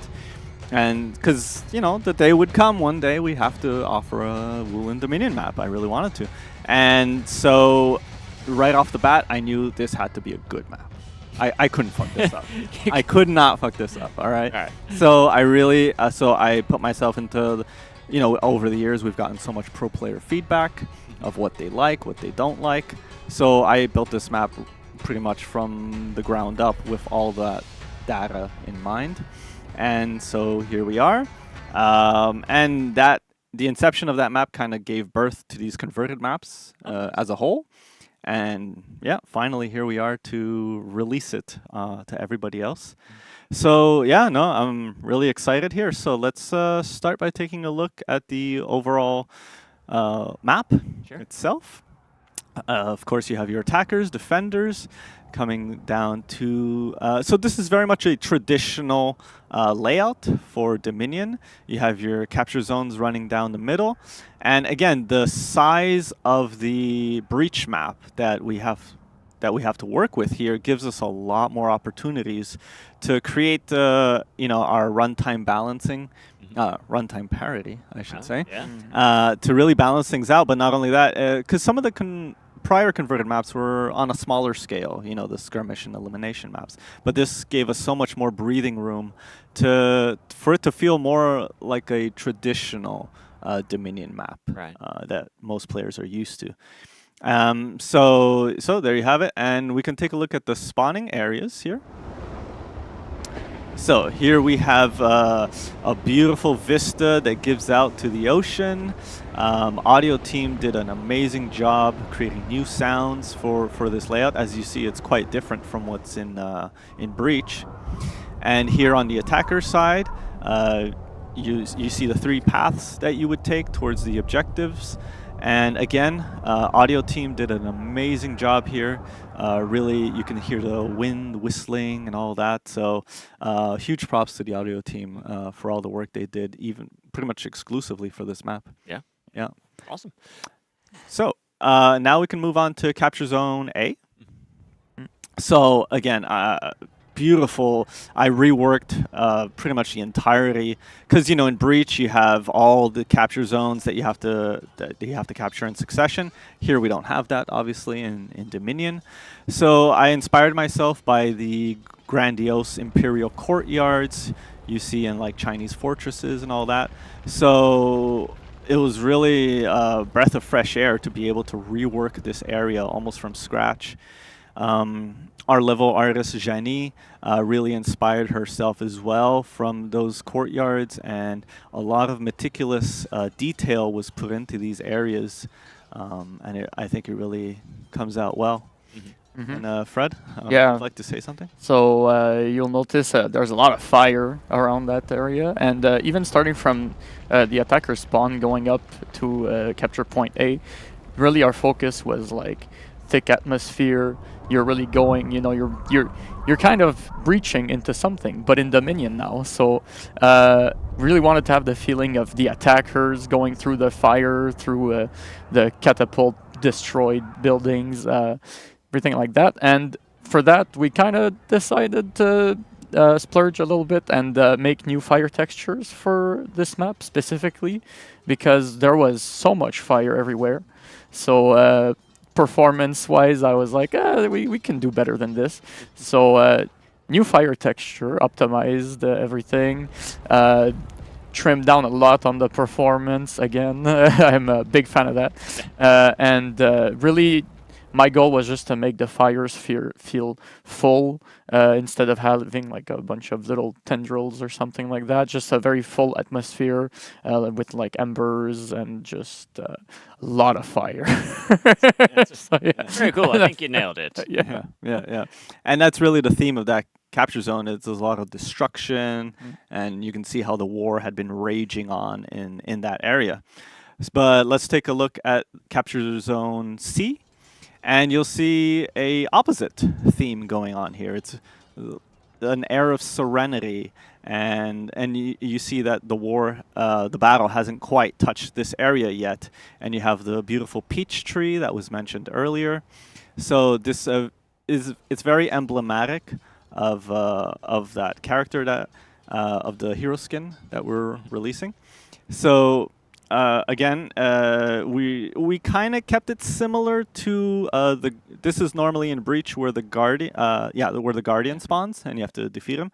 And because, you know, the day would come one day we have to offer a Wulin Dominion map. I really wanted to. And so right off the bat, I knew this had to be a good map. I couldn't fuck this up. I could not fuck this up, all right? All right. So I really, so I put myself into, you know, over the years we've gotten so much pro player feedback of what they like, what they don't like. So I built this map pretty much from the ground up with all that data in mind. And so here we are. And the inception of that map kind of gave birth to these converted maps as a whole. And yeah, finally here we are to release it to everybody else. So yeah, no, I'm really excited here. So let's start by taking a look at the overall map itself. Of course, you have your attackers, defenders, coming down to... so this is very much a traditional layout for Dominion. You have your capture zones running down the middle. And again, the size of the breach map that we have to work with here gives us a lot more opportunities to create you know, our runtime balancing, runtime parity, I should say, to really balance things out. But not only that, because some of the prior converted maps were on a smaller scale, you know, the skirmish and elimination maps. But this gave us so much more breathing room for it to feel more like a traditional Dominion map that most players are used to. So there you have it, and we can take a look at the spawning areas here. So here we have a beautiful vista that gives out to the ocean. Audio team did an amazing job creating new sounds for this layout. As you see, it's quite different from what's in Breach. And here on the attacker side, you see the three paths that you would take towards the objectives. And again, audio team did an amazing job here. Really, you can hear the wind whistling and all that. So huge props to the audio team for all the work they did, even pretty much exclusively for this map. Yeah. Yeah. Awesome. So now we can move on to Capture Zone A. So again, beautiful. I reworked pretty much the entirety because, you know, in Breach you have all the capture zones that you have to capture in succession. Here we don't have that, obviously, in Dominion. So I inspired myself by the grandiose imperial courtyards you see in like Chinese fortresses and all that. So it was really a breath of fresh air to be able to rework this area almost from scratch. Our level artist, Janie, really inspired herself as well from those courtyards, and a lot of meticulous detail was put into these areas, and I think it really comes out well. And Fred, would you like to say something? So you'll notice there's a lot of fire around that area, and even starting from the attacker spawn going up to capture point A, really our focus was like thick atmosphere. You're really going, you know, you're kind of breaching into something, but in Dominion now. So really wanted to have the feeling of the attackers going through the fire, through the catapult destroyed buildings, everything like that. And for that, we kind of decided to splurge a little bit and make new fire textures for this map specifically, because there was so much fire everywhere. So performance-wise, I was like, we can do better than this. So new fire texture, optimized everything, trimmed down a lot on the performance again. I'm a big fan of that. And really my goal was just to make the fires feel full instead of having like a bunch of little tendrils or something like that. Just a very full atmosphere with like embers and just a lot of fire. So, yeah. Very cool. I think you nailed it. Yeah. And that's really the theme of that capture zone. It's a lot of destruction, and you can see how the war had been raging on in that area. But let's take a look at capture zone C, and you'll see a opposite theme going on here. It's an air of serenity, and you see that the battle hasn't quite touched this area yet, and you have the beautiful peach tree that was mentioned earlier. So this it's very emblematic of that character of the hero skin that we're releasing. So again, we kind of kept it similar to this is normally in Breach where the guardian spawns and you have to defeat him.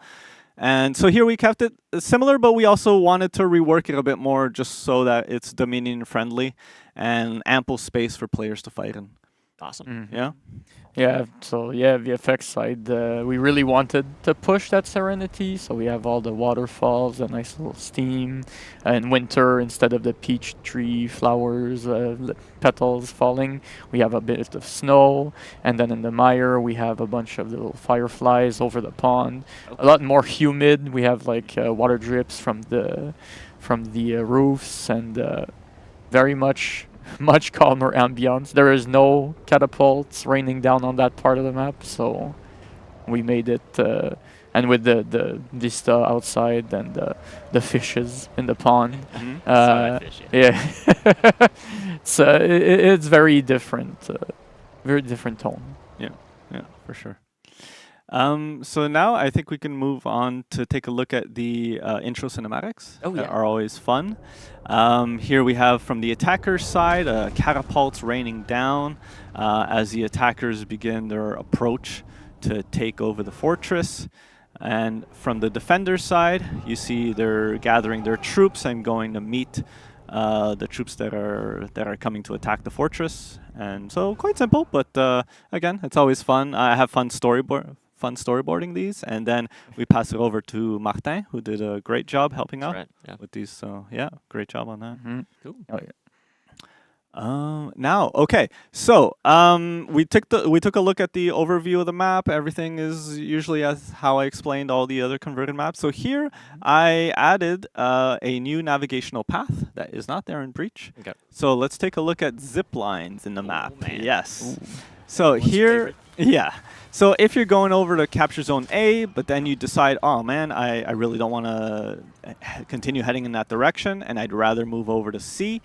And so here we kept it similar, but we also wanted to rework it a bit more just so that it's Dominion friendly and ample space for players to fight in. Awesome. Yeah. Yeah, so yeah, VFX side, we really wanted to push that serenity, so we have all the waterfalls, a nice little steam, in winter, instead of the peach tree flowers, petals falling, we have a bit of snow, and then in the mire, we have a bunch of little fireflies over the pond, a lot more humid, we have like water drips from the roofs, and very much calmer ambience. There is no catapults raining down on that part of the map, so we made it, and with the vista outside and the fishes in the pond. Yeah, it's very different tone. Yeah, for sure. So now I think we can move on to take a look at the intro cinematics. Oh, yeah. That are always fun. Here we have from the attacker's side, catapults raining down as the attackers begin their approach to take over the fortress. And from the defender's side, you see they're gathering their troops and going to meet the troops that are coming to attack the fortress. And so quite simple, but again, it's always fun. I have fun storyboarding these, and then we pass it over to Martin, who did a great job helping out with these. So yeah, great job on that. Cool. Oh yeah. Now, okay, so we took a look at the overview of the map. Everything is usually as how I explained all the other converted maps. So here I added a new navigational path that is not there in Breach. Okay. So let's take a look at zip lines in the map. Man. Yes. So here, so if you're going over to capture zone A, but then you decide, oh man, I really don't want to continue heading in that direction, and I'd rather move over to C,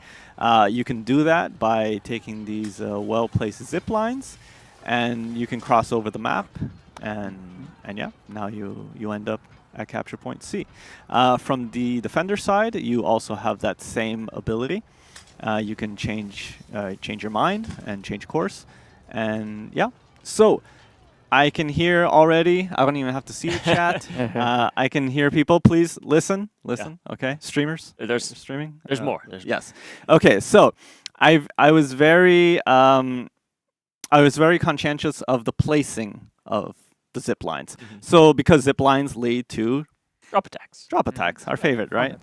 you can do that by taking these well-placed zip lines, and you can cross over the map, and yeah, now you end up at capture point C. From the defender side, you also have that same ability. You can change your mind and change course. And yeah, so I can hear already, I don't even have to see the chat. I can hear people. Please listen. Okay, streamers. There's streaming. There's more. Yes. Okay, so I was very conscientious of the placing of the zip lines. So because zip lines lead to drop attacks. Our favorite, right?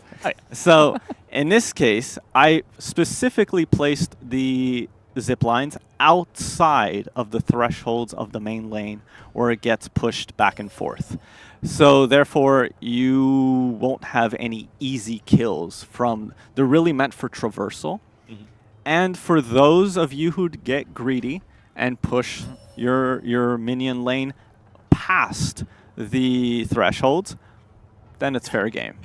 So in this case, I specifically placed the zip lines outside of the thresholds of the main lane where it gets pushed back and forth. So therefore, you won't have any easy kills from. They're really meant for traversal. And for those of you who get greedy and push your minion lane past the thresholds, then it's fair game.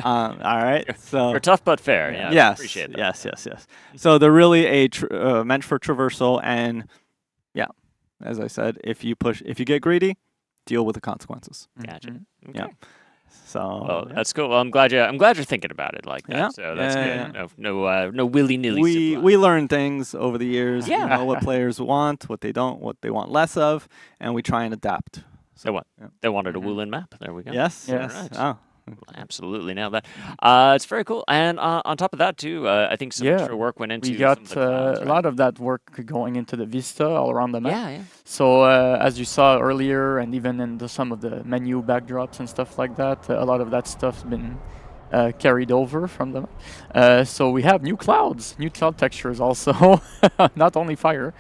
All right. So you're tough but fair. Yeah. Yes. Appreciate that. Yes. So they're really meant for traversal, and yeah, as I said, if you get greedy, deal with the consequences. Gotcha. Okay. Yeah. So well, that's cool. Well, I'm glad you're thinking about it like that. Yeah. So that's good. Yeah. No willy-nilly. We learn things over the years. Yeah. We know what players want, what they don't, what they want less of, and we try and adapt. So what? They wanted a Woolen map. There we go. Yes. Yeah. Yes. Right. Oh, Absolutely nailed that. It's very cool. And on top of that, too, I think some extra work went into we got some of the clouds, a right? lot of that work going into the vista all around the map. Yeah. So as you saw earlier, and even in some of the menu backdrops and stuff like that, a lot of that stuff's been carried over from them. So we have new cloud textures also, not only fire.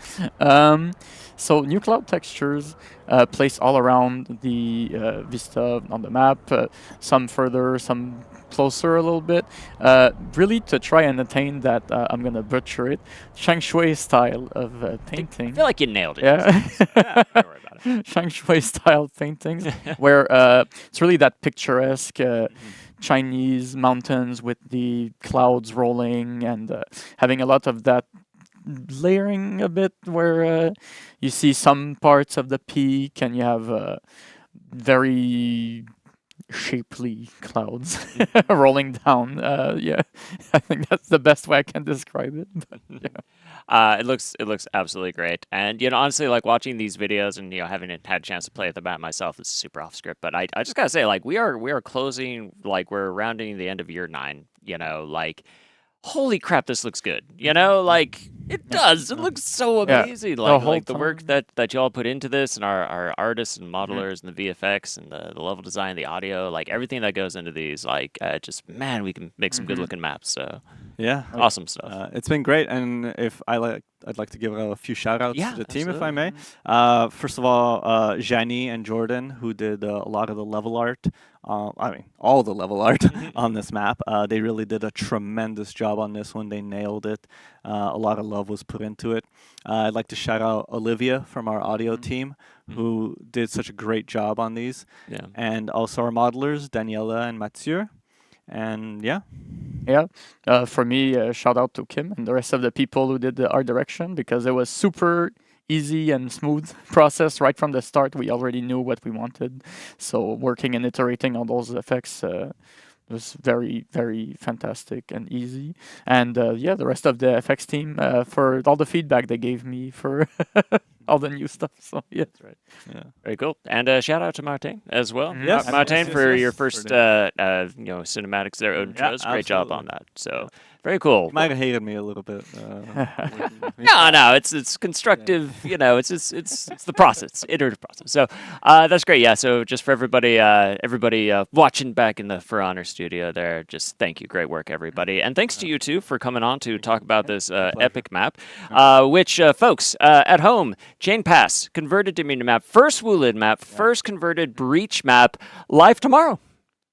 So new cloud textures placed all around the vista on the map, some further, some closer a little bit, really to try and attain that, I'm going to butcher it, Shang Shui style of painting. I feel like you nailed it. Yeah. Don't worry about it. Shang Shui style paintings, where it's really that picturesque Chinese mountains with the clouds rolling and having a lot of that layering a bit, where you see some parts of the peak and you have very shapely clouds rolling down. Yeah, I think that's the best way I can describe it. But, yeah. It looks absolutely great, and honestly, like watching these videos and having had a chance to play at the map myself, it's super off script. But I just gotta say, like we are closing, like we're rounding the end of year 9. Like, holy crap, this looks good. Like it does. It looks so amazing. Like the work that y'all put into this, and our artists and modelers and the VFX and the level design, the audio, like everything that goes into these, like just man, we can make some good looking maps. So yeah, awesome stuff. It's been great, and I'd like to give a few shout outs to the team, if I may. First of all, Jani and Jordan, who did a lot of the level art. All the level art on this map. They really did a tremendous job on this one. They nailed it. A lot of love was put into it. I'd like to shout out Olivia from our audio team, who did such a great job on these. Yeah. And also our modelers, Daniela and Mathieu. And yeah. For me, shout out to Kim and the rest of the people who did the art direction, because it was super easy and smooth process right from the start. We already knew what we wanted, so working and iterating on those effects was very, very fantastic and easy. And the rest of the FX team for all the feedback they gave me for all the new stuff. So yeah, that's right. Yeah, very cool. And shout out to Martin as well. Yes, Martin, for your first cinematics there. Intros. Great job on that. So very cool. You might have hated me a little bit. No, it's constructive. It's the process, iterative process. So that's great. Yeah. So just for everybody watching back in the For Honor studio there, just thank you. Great work, everybody, and thanks to you too for coming on to talk about this epic map, which folks at home, Chain Pass converted to mini map, first Wulin map, first converted breach map, live tomorrow.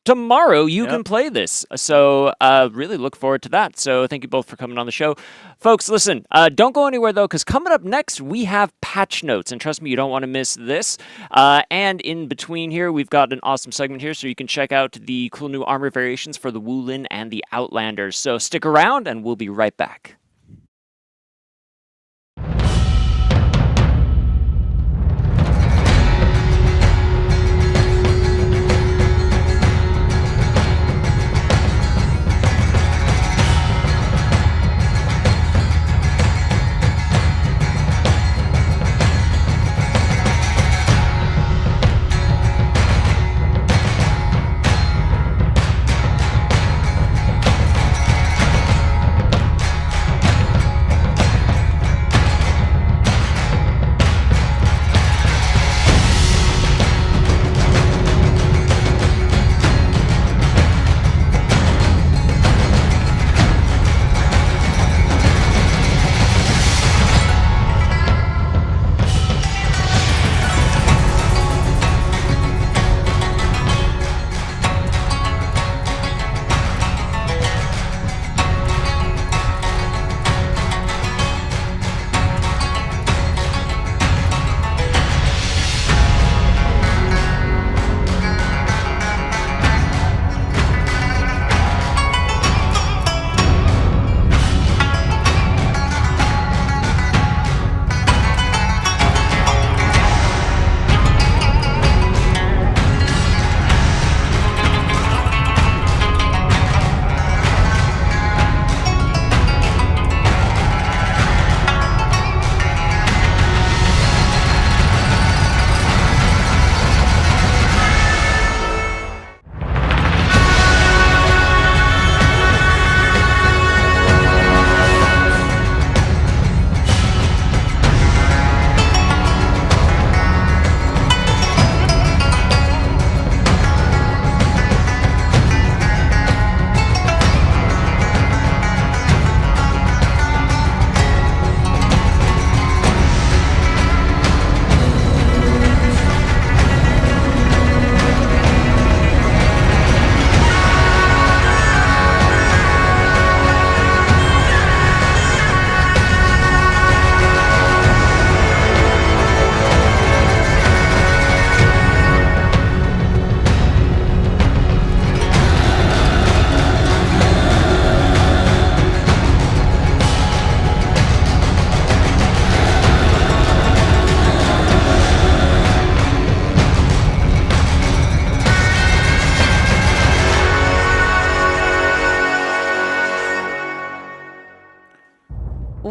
Tomorrow you can play this. So really look forward to that. So thank you both for coming on the show. Folks, listen, don't go anywhere though, because coming up next, we have patch notes. And trust me, you don't want to miss this. And in between here, we've got an awesome segment here, so you can check out the cool new armor variations for the Wulin and the Outlanders. So stick around and we'll be right back.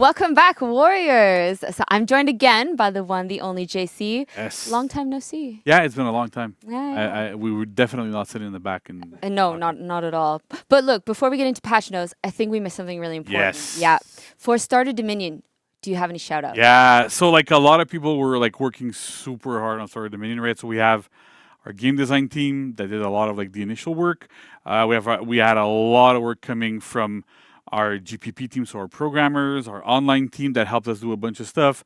Welcome back, Warriors. So I'm joined again by the one, the only JC. Yes. Long time no see. Yeah, it's been a long time. Yeah. We were definitely not sitting in the back and. No, not at all. But look, before we get into patch notes, I think we missed something really important. Yes. Yeah. For Starter Dominion, do you have any shout outs? Yeah, so like a lot of people were like working super hard on Starter Dominion, right? So we have our game design team that did a lot of like the initial work. We had a lot of work coming from our GPP team, so our programmers, our online team that helped us do a bunch of stuff.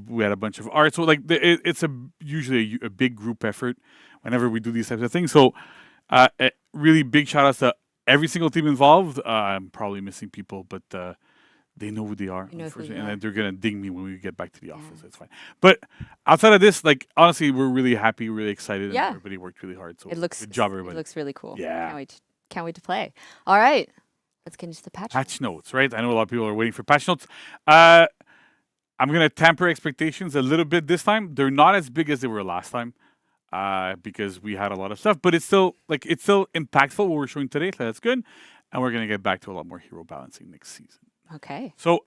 We had a bunch of art. So like it's usually a big group effort whenever we do these types of things. So really big shout outs to every single team involved. I'm probably missing people, but they know who they are, and they're gonna ding me when we get back to the office. It's fine. But outside of this, like honestly, we're really happy, really excited, and everybody worked really hard. So good job, everybody. It looks really cool. Yeah. Can't wait to play. All right, let's get into the patch notes. Right? I know a lot of people are waiting for patch notes. I'm gonna temper expectations a little bit this time. They're not as big as they were last time. Because we had a lot of stuff, but it's still impactful what we're showing today, so that's good. And we're gonna get back to a lot more hero balancing next season. Okay. So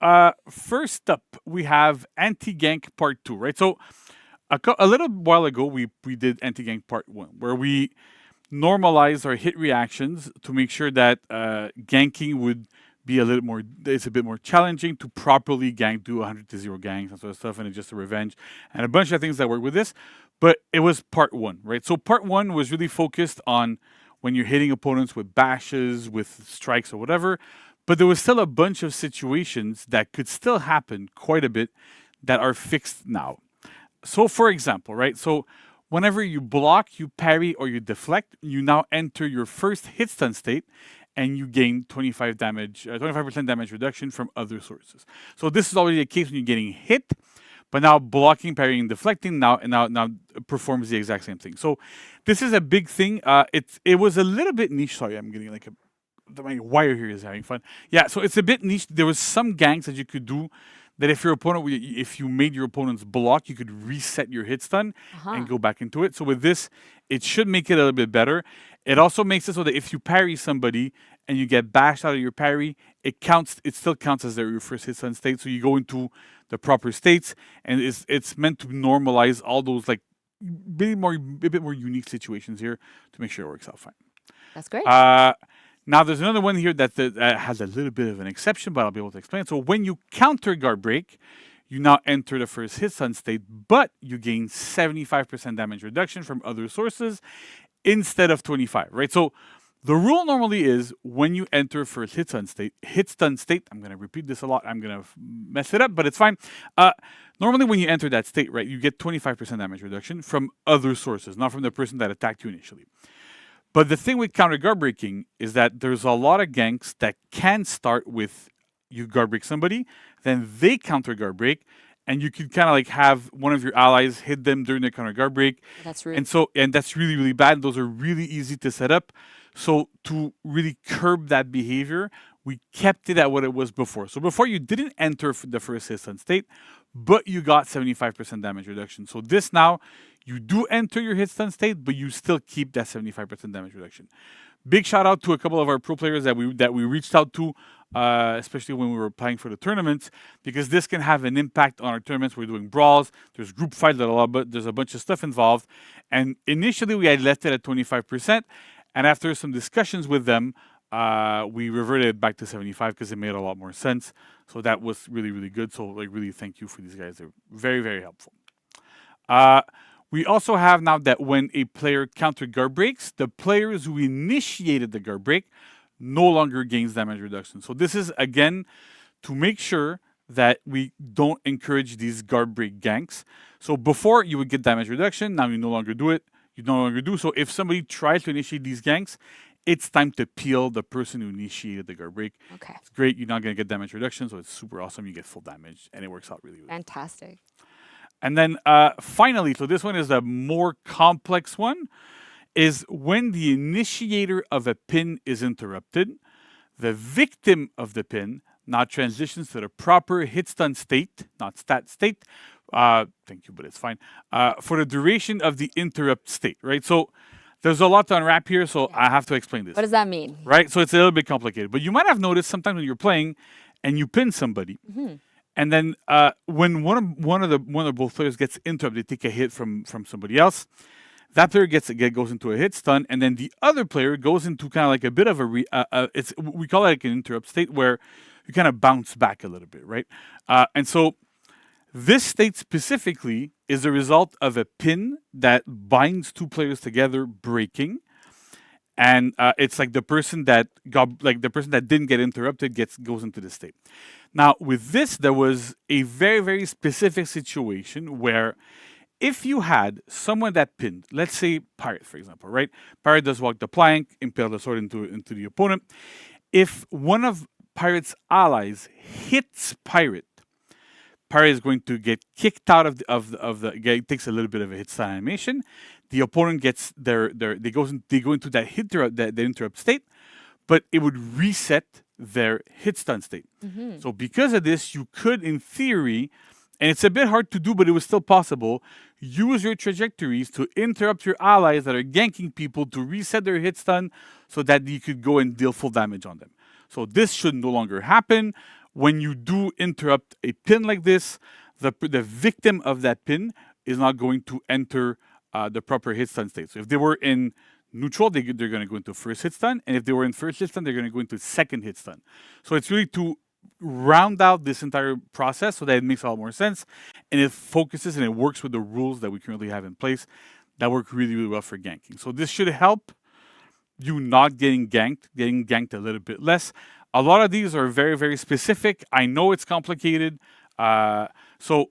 first up, we have Anti-Gank Part 2, right? So a little while ago, we did Anti-Gank Part 1, where we normalized our hit reactions to make sure that ganking would be it's a bit more challenging to properly gank, do 100-0 ganks and sort of stuff, and it's just a revenge, and a bunch of things that work with this. But it was Part 1, right? So Part 1 was really focused on when you're hitting opponents with bashes, with strikes or whatever. But there was still a bunch of situations that could still happen quite a bit that are fixed now. So for example, right? So whenever you block, you parry, or you deflect, you now enter your first hit stun state and you gain 25% damage reduction from other sources. So this is already the case when you're getting hit, but now blocking, parrying, deflecting now performs the exact same thing. So this is a big thing. It was a little bit niche. Sorry, I'm getting like my wire here is having fun. Yeah, so it's a bit niche. There was some ganks that you could do that if you made your opponent's block, you could reset your hit stun and go back into it. So with this, it should make it a little bit better. It also makes it so that if you parry somebody and you get bashed out of your parry, it still counts as your first hit stun state. So you go into the proper states, and it's meant to normalize all those like a bit more unique situations here to make sure it works out fine. That's great. Now, there's another one here that has a little bit of an exception, but I'll be able to explain. So when you counter guard break, you now enter the first hit stun state, but you gain 75% damage reduction from other sources instead of 25, right? So the rule normally is when you enter first hit stun state, I'm going to repeat this a lot. I'm going to mess it up, but it's fine. Normally when you enter that state, right, you get 25% damage reduction from other sources, not from the person that attacked you initially. But the thing with counter guard breaking is that there's a lot of ganks that can start with you guard break somebody, then they counter guard break, and you can kind of like have one of your allies hit them during the counter guard break. That's rude. And that's really, really bad. Those are really easy to set up. So to really curb that behavior, we kept it at what it was before. So before you didn't enter the first hit stun state, but you got 75% damage reduction. So this now, you do enter your hit stun state, but you still keep that 75% damage reduction. Big shout out to a couple of our pro players that we reached out to, especially when we were playing for the tournaments, because this can have an impact on our tournaments. We're doing brawls, there's group fights, there's a bunch of stuff involved. And initially we had left it at 25%, and after some discussions with them, we reverted back to 75 because it made a lot more sense. So that was really, really good. So like really thank you for these guys. They're very, very helpful. We also have now that when a player counter guard breaks, the players who initiated the guard break no longer gains damage reduction. So this is, again, to make sure that we don't encourage these guard break ganks. So before you would get damage reduction, now you no longer do it. You no longer do. So if somebody tries to initiate these ganks, it's time to peel the person who initiated the guard break. Okay. It's great. You're not going to get damage reduction, so it's super awesome. You get full damage, and it works out really, really well. Fantastic. And then finally, so this one is a more complex one, is when the initiator of a pin is interrupted, the victim of the pin now transitions to the proper hit stun state, not stat state. Thank you, but it's fine. For the duration of the interrupt state, right? So there's a lot to unwrap here, so I have to explain this. What does that mean? Right? So it's a little bit complicated. But you might have noticed sometimes when you're playing and you pin somebody, And then when one of both players gets interrupted, they take a hit from somebody else. That player goes into a hit stun, and then the other player goes into kind of like a bit of we call it like an interrupt state where you kind of bounce back a little bit, right? And so this state specifically is a result of a pin that binds two players together breaking, and it's like the person that didn't get interrupted goes into this state. Now with this, there was a very, very specific situation where if you had someone that pinned, let's say Pirate, for example, right? Pirate does walk the plank, impale the sword into the opponent. If one of Pirate's allies hits Pirate, Pirate is going to get kicked out of the it takes a little bit of a hit stun animation. The opponent gets they go into that interrupt state, but it would reset their hit stun state. So because of this, you could, in theory, and it's a bit hard to do, but it was still possible, use your trajectories to interrupt your allies that are ganking people to reset their hit stun so that you could go and deal full damage on them. So this should no longer happen. When you do interrupt a pin like this, the victim of that pin is not going to enter the proper hit stun state. So if they were in neutral, they're going to go into first hit stun, and if they were in first hit stun, they're going to go into second hit stun. So it's really to round out this entire process so that it makes a lot more sense, and it focuses and it works with the rules that we currently have in place that work really, really well for ganking. So this should help you not getting ganked a little bit less. A lot of these are very, very specific. I know it's complicated. So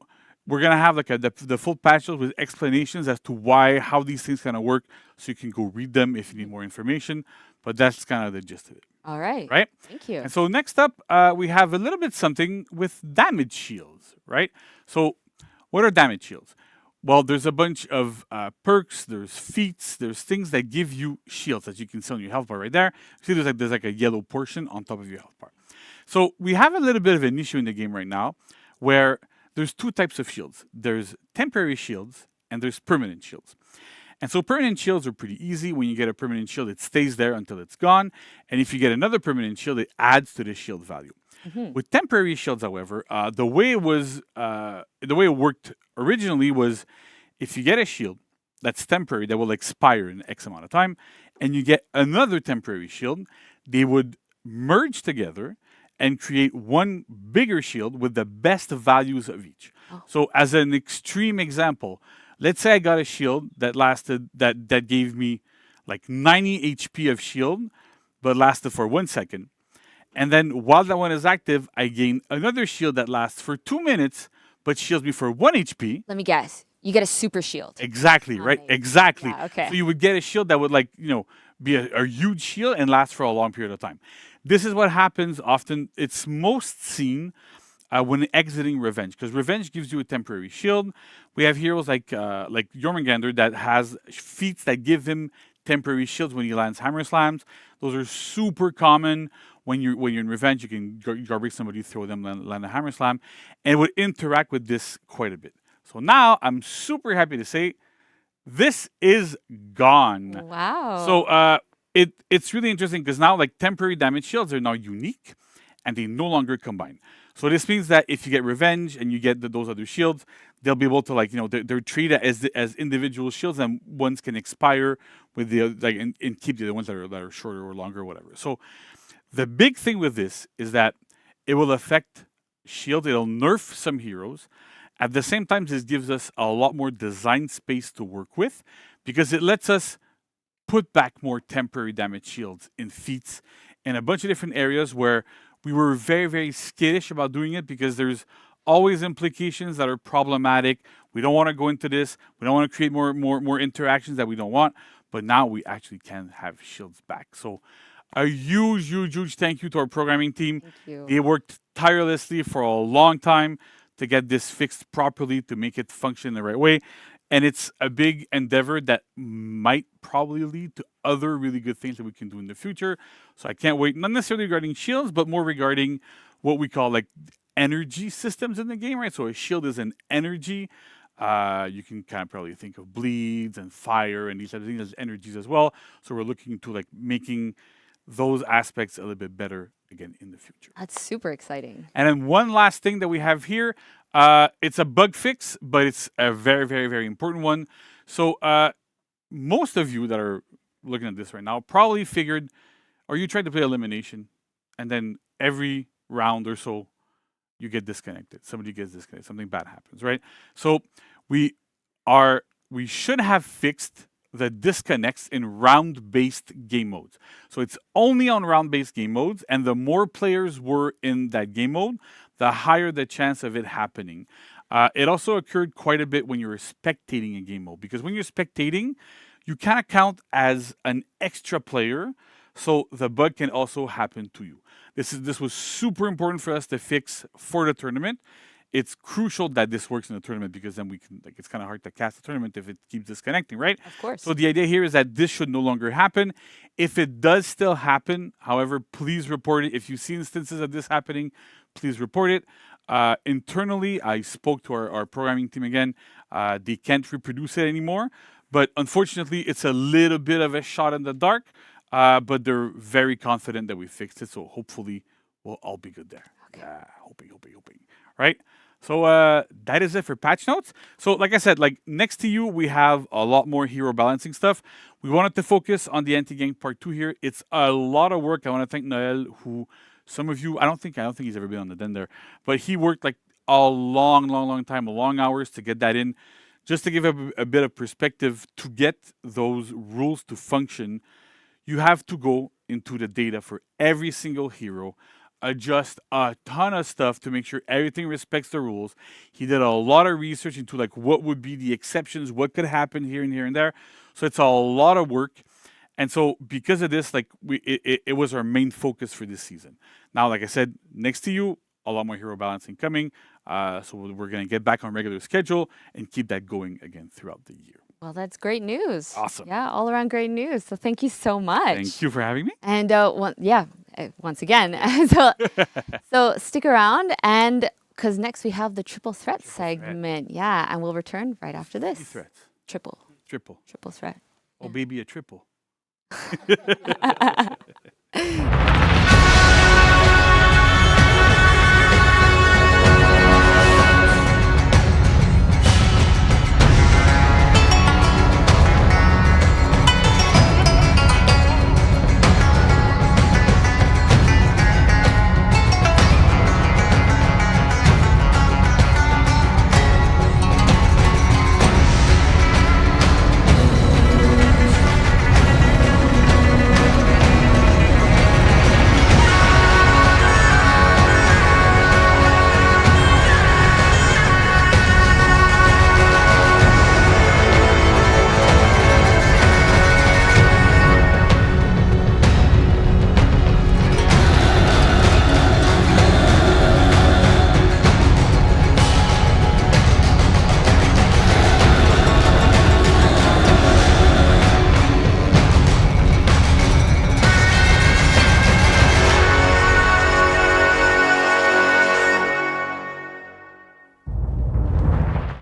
we're going to have like the full patch notes with explanations as to how these things kind of work, so you can go read them if you need more information. But that's kind of the gist of it. All right. Right? Thank you. And so next up, we have a little bit something with damage shields, right? So what are damage shields? Well, there's a bunch of perks, there's feats, there's things that give you shields, as you can see on your health bar right there. See, there's like a yellow portion on top of your health bar. So we have a little bit of an issue in the game right now where there's two types of shields. There's temporary shields and there's permanent shields. And so permanent shields are pretty easy. When you get a permanent shield, it stays there until it's gone. And if you get another permanent shield, it adds to the shield value. With temporary shields, however, the way it worked originally was if you get a shield that's temporary that will expire in X amount of time, and you get another temporary shield, they would merge together and create one bigger shield with the best values of each. So as an extreme example, let's say I got a shield that gave me like 90 HP of shield, but lasted for 1 second. And then while that one is active, I gain another shield that lasts for 2 minutes, but shields me for 1 HP. Let me guess. You get a super shield. Exactly, right? Nice. Exactly. Yeah, okay. So you would get a shield that would be a huge shield and last for a long period of time. This is what happens often. It's most seen when exiting Revenge, because Revenge gives you a temporary shield. We have heroes like Jormungandr that has feats that give him temporary shields when he lands Hammer Slams. Those are super common. When you're in Revenge, you can garbage somebody, throw them, land a Hammer Slam, and it would interact with this quite a bit. So now I'm super happy to say this is gone. Wow. So it's really interesting because now like temporary damage shields are now unique and they no longer combine. So this means that if you get Revenge and you get those other shields, they'll be able to they're treated as individual shields, and ones can expire with the and keep the other ones that are shorter or longer or whatever. So the big thing with this is that it will affect shield. It'll nerf some heroes. At the same time, this gives us a lot more design space to work with because it lets us put back more temporary damage shields in feats in a bunch of different areas where we were very, very skittish about doing it because there's always implications that are problematic. We don't want to go into this. We don't want to create more interactions that we don't want. But now we actually can have shields back. So a huge, huge, huge thank you to our programming team. Thank you. They worked tirelessly for a long time to get this fixed properly, to make it function the right way. And it's a big endeavor that might probably lead to other really good things that we can do in the future. So I can't wait, not necessarily regarding shields, but more regarding what we call like energy systems in the game, right? So a shield is an energy. You can kind of probably think of bleeds and fire and these types of things as energies as well. So we're looking to like making those aspects a little bit better again in the future. That's super exciting. And then one last thing that we have here, it's a bug fix, but it's a very, very, very important one. So most of you that are looking at this right now probably figured, or you tried to play elimination, and then every round or so, you get disconnected. Somebody gets disconnected. Something bad happens, right? So we should have fixed the disconnects in round-based game modes. So it's only on round-based game modes, and the more players were in that game mode, the higher the chance of it happening. It also occurred quite a bit when you were spectating a game mode, because when you're spectating, you kind of count as an extra player, so the bug can also happen to you. This was super important for us to fix for the tournament. It's crucial that this works in the tournament, because then we can, like, it's kind of hard to cast a tournament if it keeps disconnecting, right? Of course. So the idea here is that this should no longer happen. If it does still happen, however, please report it. If you see instances of this happening, please report it. Internally, I spoke to our programming team again. They can't reproduce it anymore, but unfortunately, it's a little bit of a shot in the dark. But they're very confident that we fixed it, so hopefully we'll all be good there. Okay. Yeah, hoping. Right? So that is it for patch notes. So like I said, like next to you, we have a lot more hero balancing stuff. We wanted to focus on the anti-gank part 2 here. It's a lot of work. I want to thank Noel, who some of you, I don't think he's ever been on the den there, but he worked like a long time, long hours to get that in. Just to give a bit of perspective, to get those rules to function, you have to go into the data for every single hero, adjust a ton of stuff to make sure everything respects the rules. He did a lot of research into like what would be the exceptions, what could happen here and there. So it's a lot of work. And so because of this, like it was our main focus for this season. Now, like I said, next to you, a lot more hero balancing coming. So we're going to get back on regular schedule and keep that going again throughout the year. Well, that's great news. Awesome. Yeah, all around great news. So thank you so much. Thank you for having me. And once again, so stick around, and because next we have the triple threat segment. Yeah, and we'll return right after this. Threats. Triple threat. Oh, baby, a triple.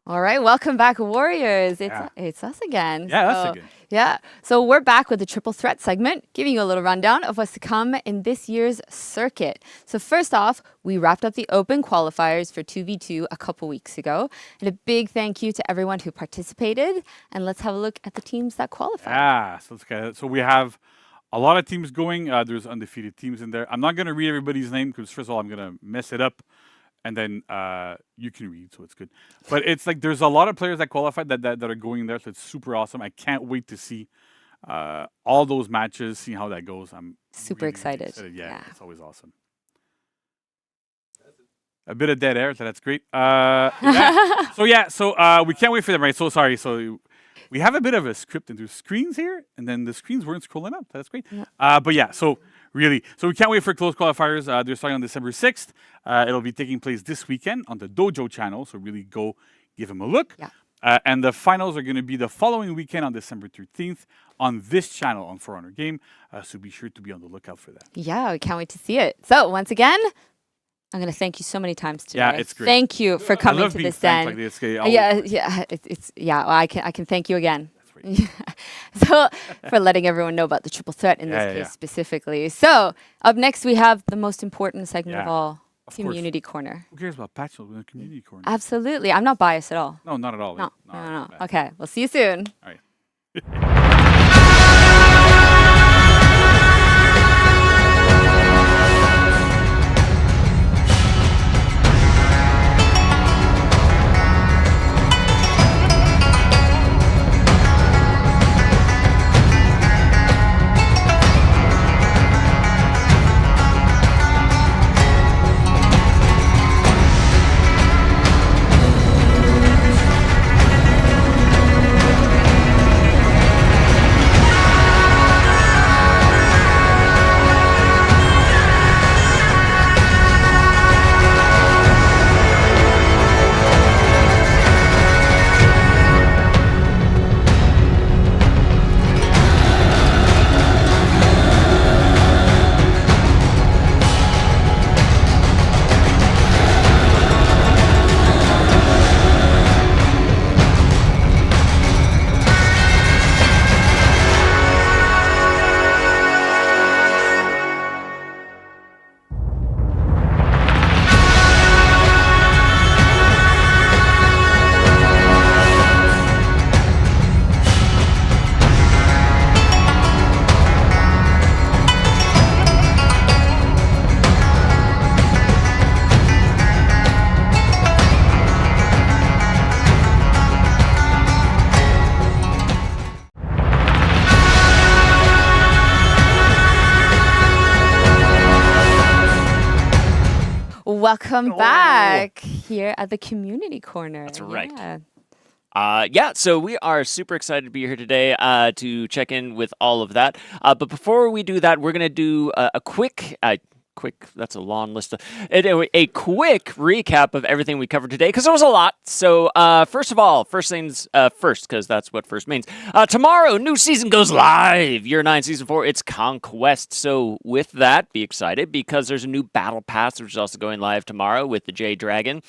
All right, welcome back, Warriors. It's us again. Yeah, us again. Yeah, so we're back with the triple threat segment, giving you a little rundown of what's to come in this year's circuit. So first off, we wrapped up the open qualifiers for 2v2 a couple weeks ago. And a big thank you to everyone who participated. And let's have a look at the teams that qualified. Yeah, so let's get it. So we have a lot of teams going. There's undefeated teams in there. I'm not going to read everybody's name because, first of all, I'm going to mess it up. And then you can read, so it's good. But it's like there's a lot of players that qualified that are going there, so it's super awesome. I can't wait to see all those matches, see how that goes. I'm super really excited. Yeah, it's always awesome. A bit of dead air, so that's great. So we can't wait for them, right? So sorry. So we have a bit of a script and there's screens here, and then the screens weren't scrolling up. That's great. Yeah. But yeah, so really, so we can't wait for close qualifiers. They're starting on December 6th. It'll be taking place this weekend on the Dojo channel, so really go give them a look. Yeah. And the finals are going to be the following weekend on December 13th on this channel on For Honor Game. So be sure to be on the lookout for that. Yeah, we can't wait to see it. So once again, I'm going to thank you so many times today. Yeah, it's great. Thank you for coming to this den. Like this. I can thank you again. So for letting everyone know about the triple threat in this case specifically. So up next we have the most important segment of all, Community Corner. Who cares about patch notes in the community corner? Absolutely. I'm not biased at all. No, not at all. No. All No. right. Okay. We'll see you soon. All right. Welcome back here at the Community Corner. That's right. So we are super excited to be here today to check in with all of that. But before we do that, we're going to do a quick, that's a long list. A quick recap of everything we covered today, because there was a lot. So first things first, because that's what first means. Tomorrow, new season goes live. Year 9, Season 4, it's Conquest. So with that, be excited, because there's a new Battle Pass, which is also going live tomorrow with the Jade Dragon.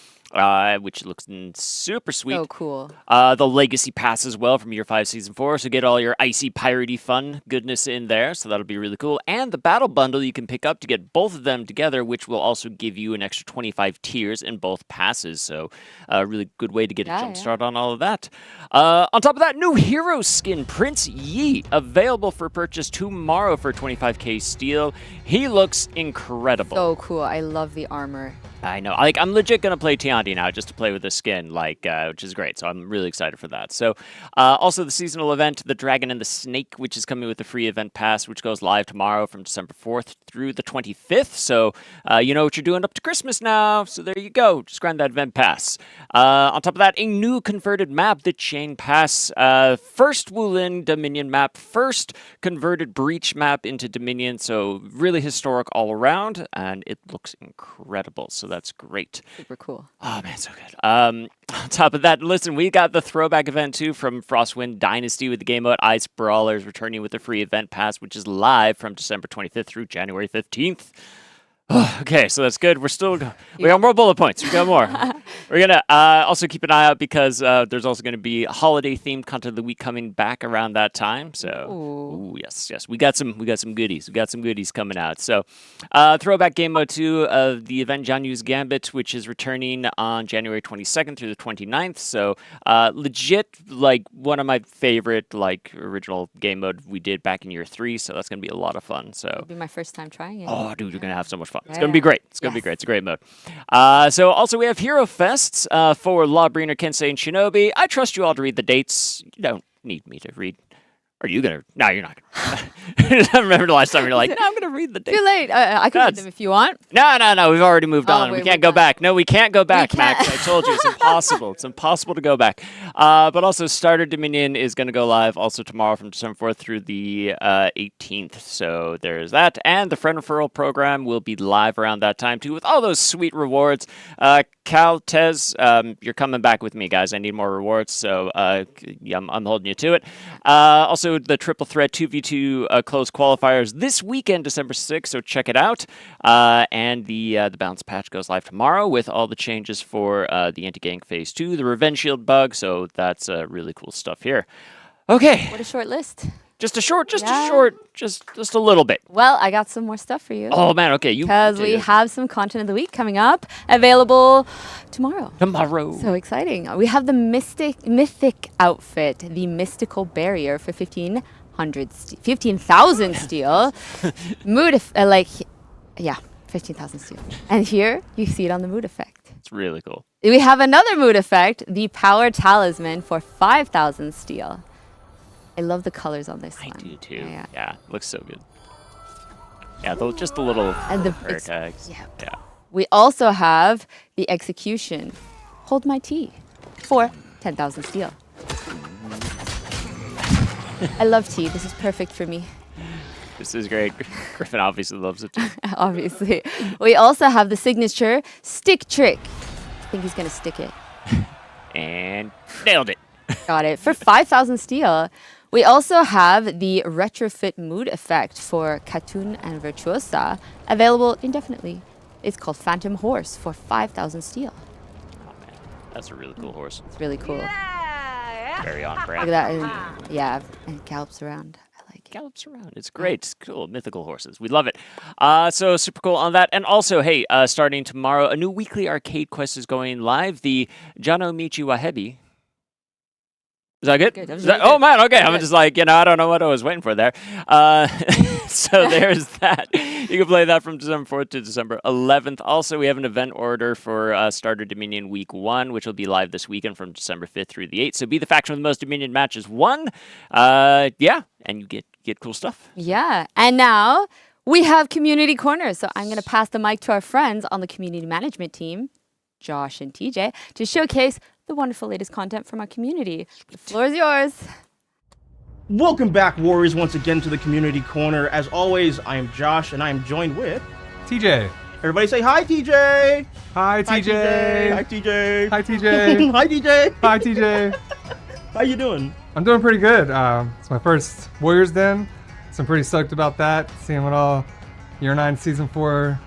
Which looks super sweet. So cool. The Legacy Pass as well from Year 5, Season 4. So get all your icy, piratey fun goodness in there. So that'll be really cool. And the Battle Bundle you can pick up to get both of them together, which will also give you an extra 25 tiers in both passes. So a really good way to get a jump start on all of that. On top of that, new hero skin, Prince Yi, available for purchase tomorrow for 25k steel. He looks incredible. So cool. I love the armor. I know. I'm legit going to play Tiandi now just to play with the skin, which is great. So I'm really excited for that. So also the seasonal event, The Dragon and the Snake, which is coming with the free event pass, which goes live tomorrow from December 4th through the 25th. So you know what you're doing up to Christmas now. So there you go. Just grab that event pass. On top of that, a new converted map, the Qiang Pass. First Wulin Dominion map, first converted Breach map into Dominion. So really historic all around, and it looks incredible. So that's great. Super cool. Oh, man, so good. On top of that, listen, we got the throwback event, too, from Frostwind Dynasty with the game mode Ice Brawlers returning with the free event pass, which is live from December 25th through January 15th. Okay, so that's good. We got more bullet points. We got more. We're going to also keep an eye out, because there's also going to be holiday-themed content of the week coming back around that time. So, yes. We got some goodies. We got some goodies coming out. So, throwback game mode 2 of the event Jianyu's Gambit, which is returning on January 22nd through the 29th. So, legit, one of my favorite, original game mode we did back in Year 3. So, that's going to be a lot of fun. So, It'll be my first time trying it. Oh, dude, you're going to have so much fun. It's going to be great. It's going to be great. It's a great mode. So also we have Hero Fests for Lawbringer, Kensei, and Shinobi. I trust you all to read the dates. You don't need me to read. Are you going to? No, you're not going to. I remember the last time you're like, no, I'm going to read the dates. Too late. I can read them if you want. No. We've already moved on. Wait, we can't go back. No, we can't go back, Max. I told you. It's impossible. It's impossible to go back. But also, Starter Dominion is going to go live also tomorrow from December 4th through the 18th. So there's that. And the friend referral program will be live around that time, too, with all those sweet rewards. Cal, Tez, you're coming back with me, guys. I need more rewards. So I'm holding you to it. Also, the Triple Threat 2v2 close qualifiers this weekend, December 6th, so check it out. And the balance patch goes live tomorrow with all the changes for the anti-gank phase 2, the Revenge Shield bug, so that's really cool stuff here. Okay, What a short list. just a short, just Yeah. just a little bit. Well, I got some more stuff for you. Oh man, okay, you Because take we it. have some content of the week coming up, available tomorrow. tomorrow. So exciting. We have the mythic outfit, the mystical barrier for 15,000 steel. Mood, 15,000 steel. And here you see it on the mood effect. It's really cool. We have another mood effect, the power talisman for 5,000 steel. I love the colors on this I one. do too. Yeah. Yeah, looks so good. Yeah, just the little And the prayer tags. yeah. Yeah. We also have the execution, hold my tea, for 10,000 steel. I love tea. This is perfect for me. This is great. Griffin obviously loves it too. Obviously. We also have the signature stick trick. I think he's going to stick it. And nailed it. Got it. For 5,000 steel. We also have the retrofit mood effect for Katun and Virtuosa, available indefinitely. It's called Phantom Horse for 5,000 steel. Oh man, that's a really cool horse. It's really cool. Very on Look brand. at that. And, yeah, and it gallops around. I like it. Gallops around. It's great. It's cool. Mythical horses. We love it. So super cool on that. And also, hey, starting tomorrow, a new weekly arcade quest is going live. The Jano Michi Wahebi. Is that good? Good, that was Is that- really oh good. man, okay. I'm Good. just like, I don't know what I was waiting for there. So there's that. You can play that from December 4th to December 11th. Also, we have an event order for Starter Dominion Week 1, which will be live this weekend from December 5th through the 8th. So be the faction with the most Dominion matches won. Yeah, and you get cool stuff. Yeah. And now we have Community Corner. So I'm going to pass the mic to our friends on the community management team, Josh and TJ, to showcase the wonderful latest content from our community. The floor is yours. Welcome back, Warriors, once again to the Community Corner. As always, I am Josh, and I am joined with... TJ. Everybody say hi, TJ! Hi, TJ. Hi, TJ! Hi, TJ. Hi, TJ! Hi, TJ. How you doing? I'm doing pretty good. It's my first Warriors Den, so I'm pretty stoked about that. Seeing what all Year 9 Season 4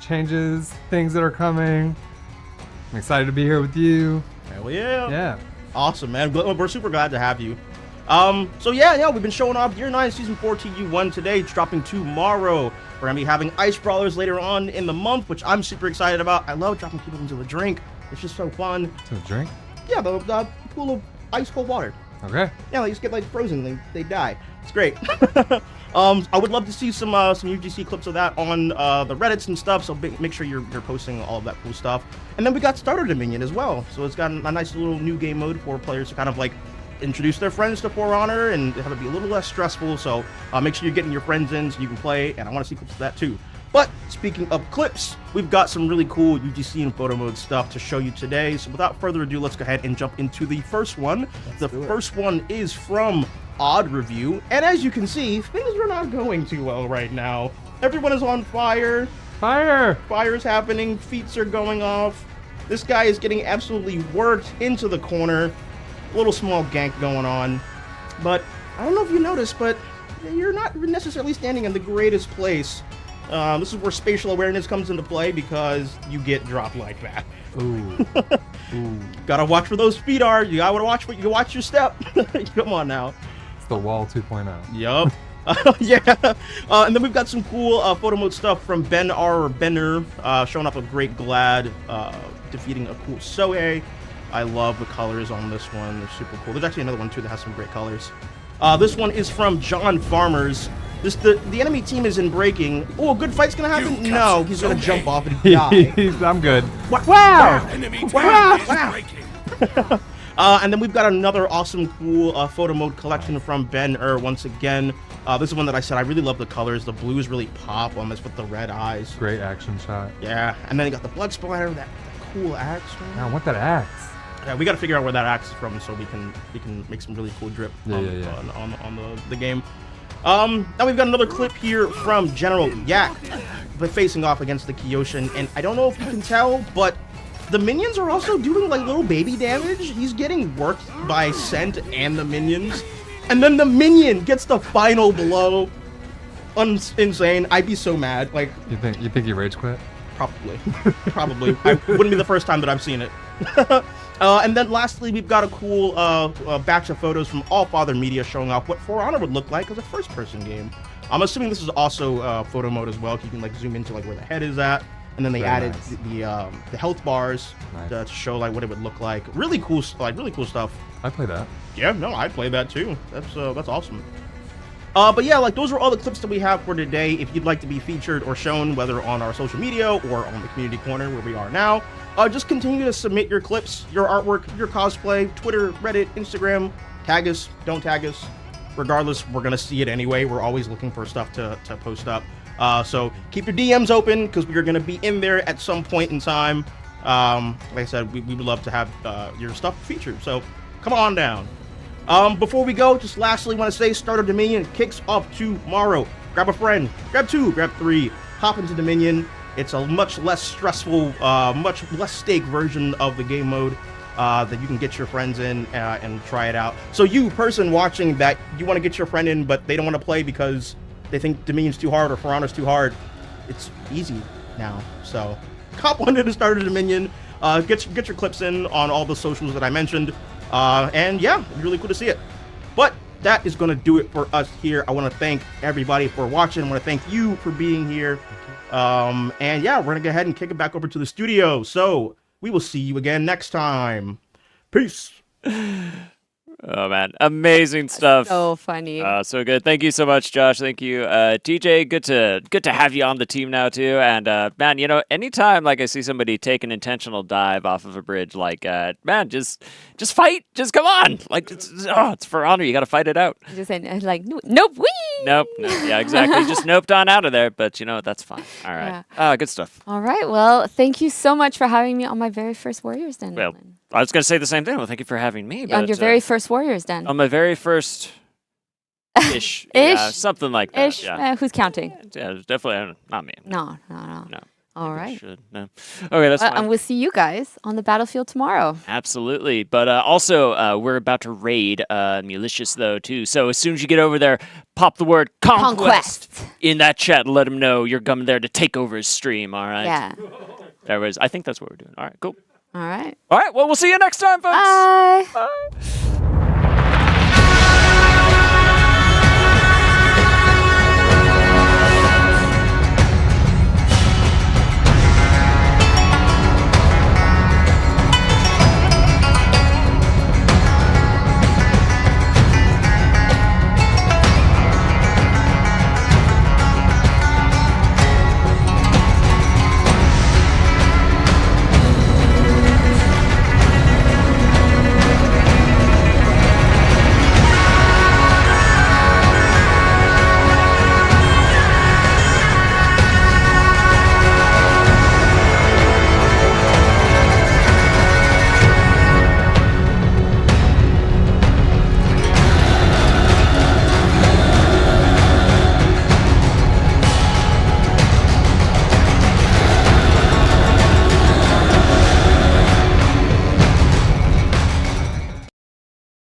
changes, things that are coming. I'm excited to be here with you. Hell yeah! Yeah. Awesome, man. We're super glad to have you. So yeah, we've been showing off Year 9 Season 4 TU1 today. It's dropping tomorrow. We're gonna be having Ice Brawlers later on in the month, which I'm super excited about. I love dropping people into a drink. It's just so fun. To drink? Yeah, the pool of ice cold water. Okay. Yeah, they just get like frozen. They die. It's great. I would love to see some UGC clips of that on the Reddits and stuff. So make sure you're posting all of that cool stuff. And then we got Starter Dominion as well. So it's got a nice little new game mode for players to kind of like introduce their friends to For Honor and have it be a little less stressful. So make sure you're getting your friends in so you can play. And I want to see clips of that too. But speaking of clips, we've got some really cool UGC and photo mode stuff to show you today. So without further ado, let's go ahead and jump into the first one. The first one is from Odd Review. And as you can see, things are not going too well right now. Everyone is on fire. Fire! Fire's happening. Feats are going off. This guy is getting absolutely worked into the corner. A little small gank going on. But I don't know if you noticed, but you're not necessarily standing in the greatest place. This is where spatial awareness comes into play because you get dropped like that. Ooh. Ooh. Gotta watch where those feet are. You gotta watch your step. Come on now. It's the wall 2.0. Yup. Yeah. And then we've got some cool photo mode stuff from Ben R. or Benner, showing up a Great Glad, defeating a cool Soe. I love the colors on this one. They're super cool. There's actually another one too that has some great colors. This one is from John Farmers. The enemy team is in breaking. Oh, a good fight's gonna happen? No, he's gonna jump off and die. I'm good. Wow! And then we've got another awesome, cool photo mode collection from Ben once again. This is one that I said I really love the colors. The blues really pop on this with the red eyes. Great action shot. Yeah, and then you got the blood splatter, that cool axe. Right? I want that axe. Yeah, we got to figure out where that axe is from so we can make some really cool drip on the game. Now we've got another clip here from General Yak, but facing off against the Kyoshin, and I don't know if you can tell, but the minions are also doing like little baby damage. He's getting worked by Scent and the minions, and then the minion gets the final blow. Insane. I'd be so mad. Like, You think he rage quit? probably. Probably. It wouldn't be the first time that I've seen it. And then lastly, we've got a cool batch of photos from All Father Media showing off what For Honor would look like as a first-person game. I'm assuming this is also photo mode as well. You can like zoom into like where the head is at, and then they added the health bars to show like what it would look like. Really cool, really cool stuff. I play that. Yeah, no, I play that too. That's awesome. But yeah, like those are all the clips that we have for today. If you'd like to be featured or shown, whether on our social media or on the community corner where we are now, just continue to submit your clips, your artwork, your cosplay, Twitter, Reddit, Instagram. Tag us, don't tag us. Regardless, we're gonna see it anyway. We're always looking for stuff to post up. So keep your DMs open because we are gonna be in there at some point in time. Like I said, we would love to have your stuff featured. So come on down. Before we go, just lastly want to say Starter Dominion kicks off tomorrow. Grab a friend, grab 2, grab 3, hop into Dominion. It's a much less stressful, much less stake version of the game mode that you can get your friends in and try it out. So you, person watching that, you want to get your friend in, but they don't want to play because they think Dominion's too hard or For Honor's too hard, it's easy now. So hop on into Starter Dominion, get your clips in on all the socials that I mentioned. And yeah, really cool to see it. But that is going to do it for us here. I want to thank everybody for watching. I want to thank you for being here. And yeah, we're going to go ahead and kick it back over to the studio. So we will see you again next time. Peace. Oh man, amazing stuff. So funny. So good. Thank you so much, Josh. Thank you, TJ. Good to have you on the team now too. And man, you know, anytime like I see somebody take an intentional dive off of a bridge, like man, just fight. Just come on. Like it's For Honor. You got to fight it out. Just saying, like, nope, wee. Nope. Yeah, exactly. Just noped on out of there. But you know what? That's fine. All right. Good stuff. All right. Well, thank you so much for having me on my very first Warriors Den. Well, I was going to say the same thing. Well, thank you for having me. On your very first Warriors Den. On my very first ish. Yeah, something like that. Ish. Yeah. Who's counting? Yeah, definitely not me. No. All right. No. Okay, that's fine. And we'll see you guys on the battlefield tomorrow. Absolutely. But also, we're about to raid Malicious, though, too. So as soon as you get over there, pop the word Conquest in that chat and let him know you're coming there to take over his stream, all right? Yeah. I think that's what we're doing. All right, cool. All right. All right, well, we'll see you next time, folks. Bye. Bye.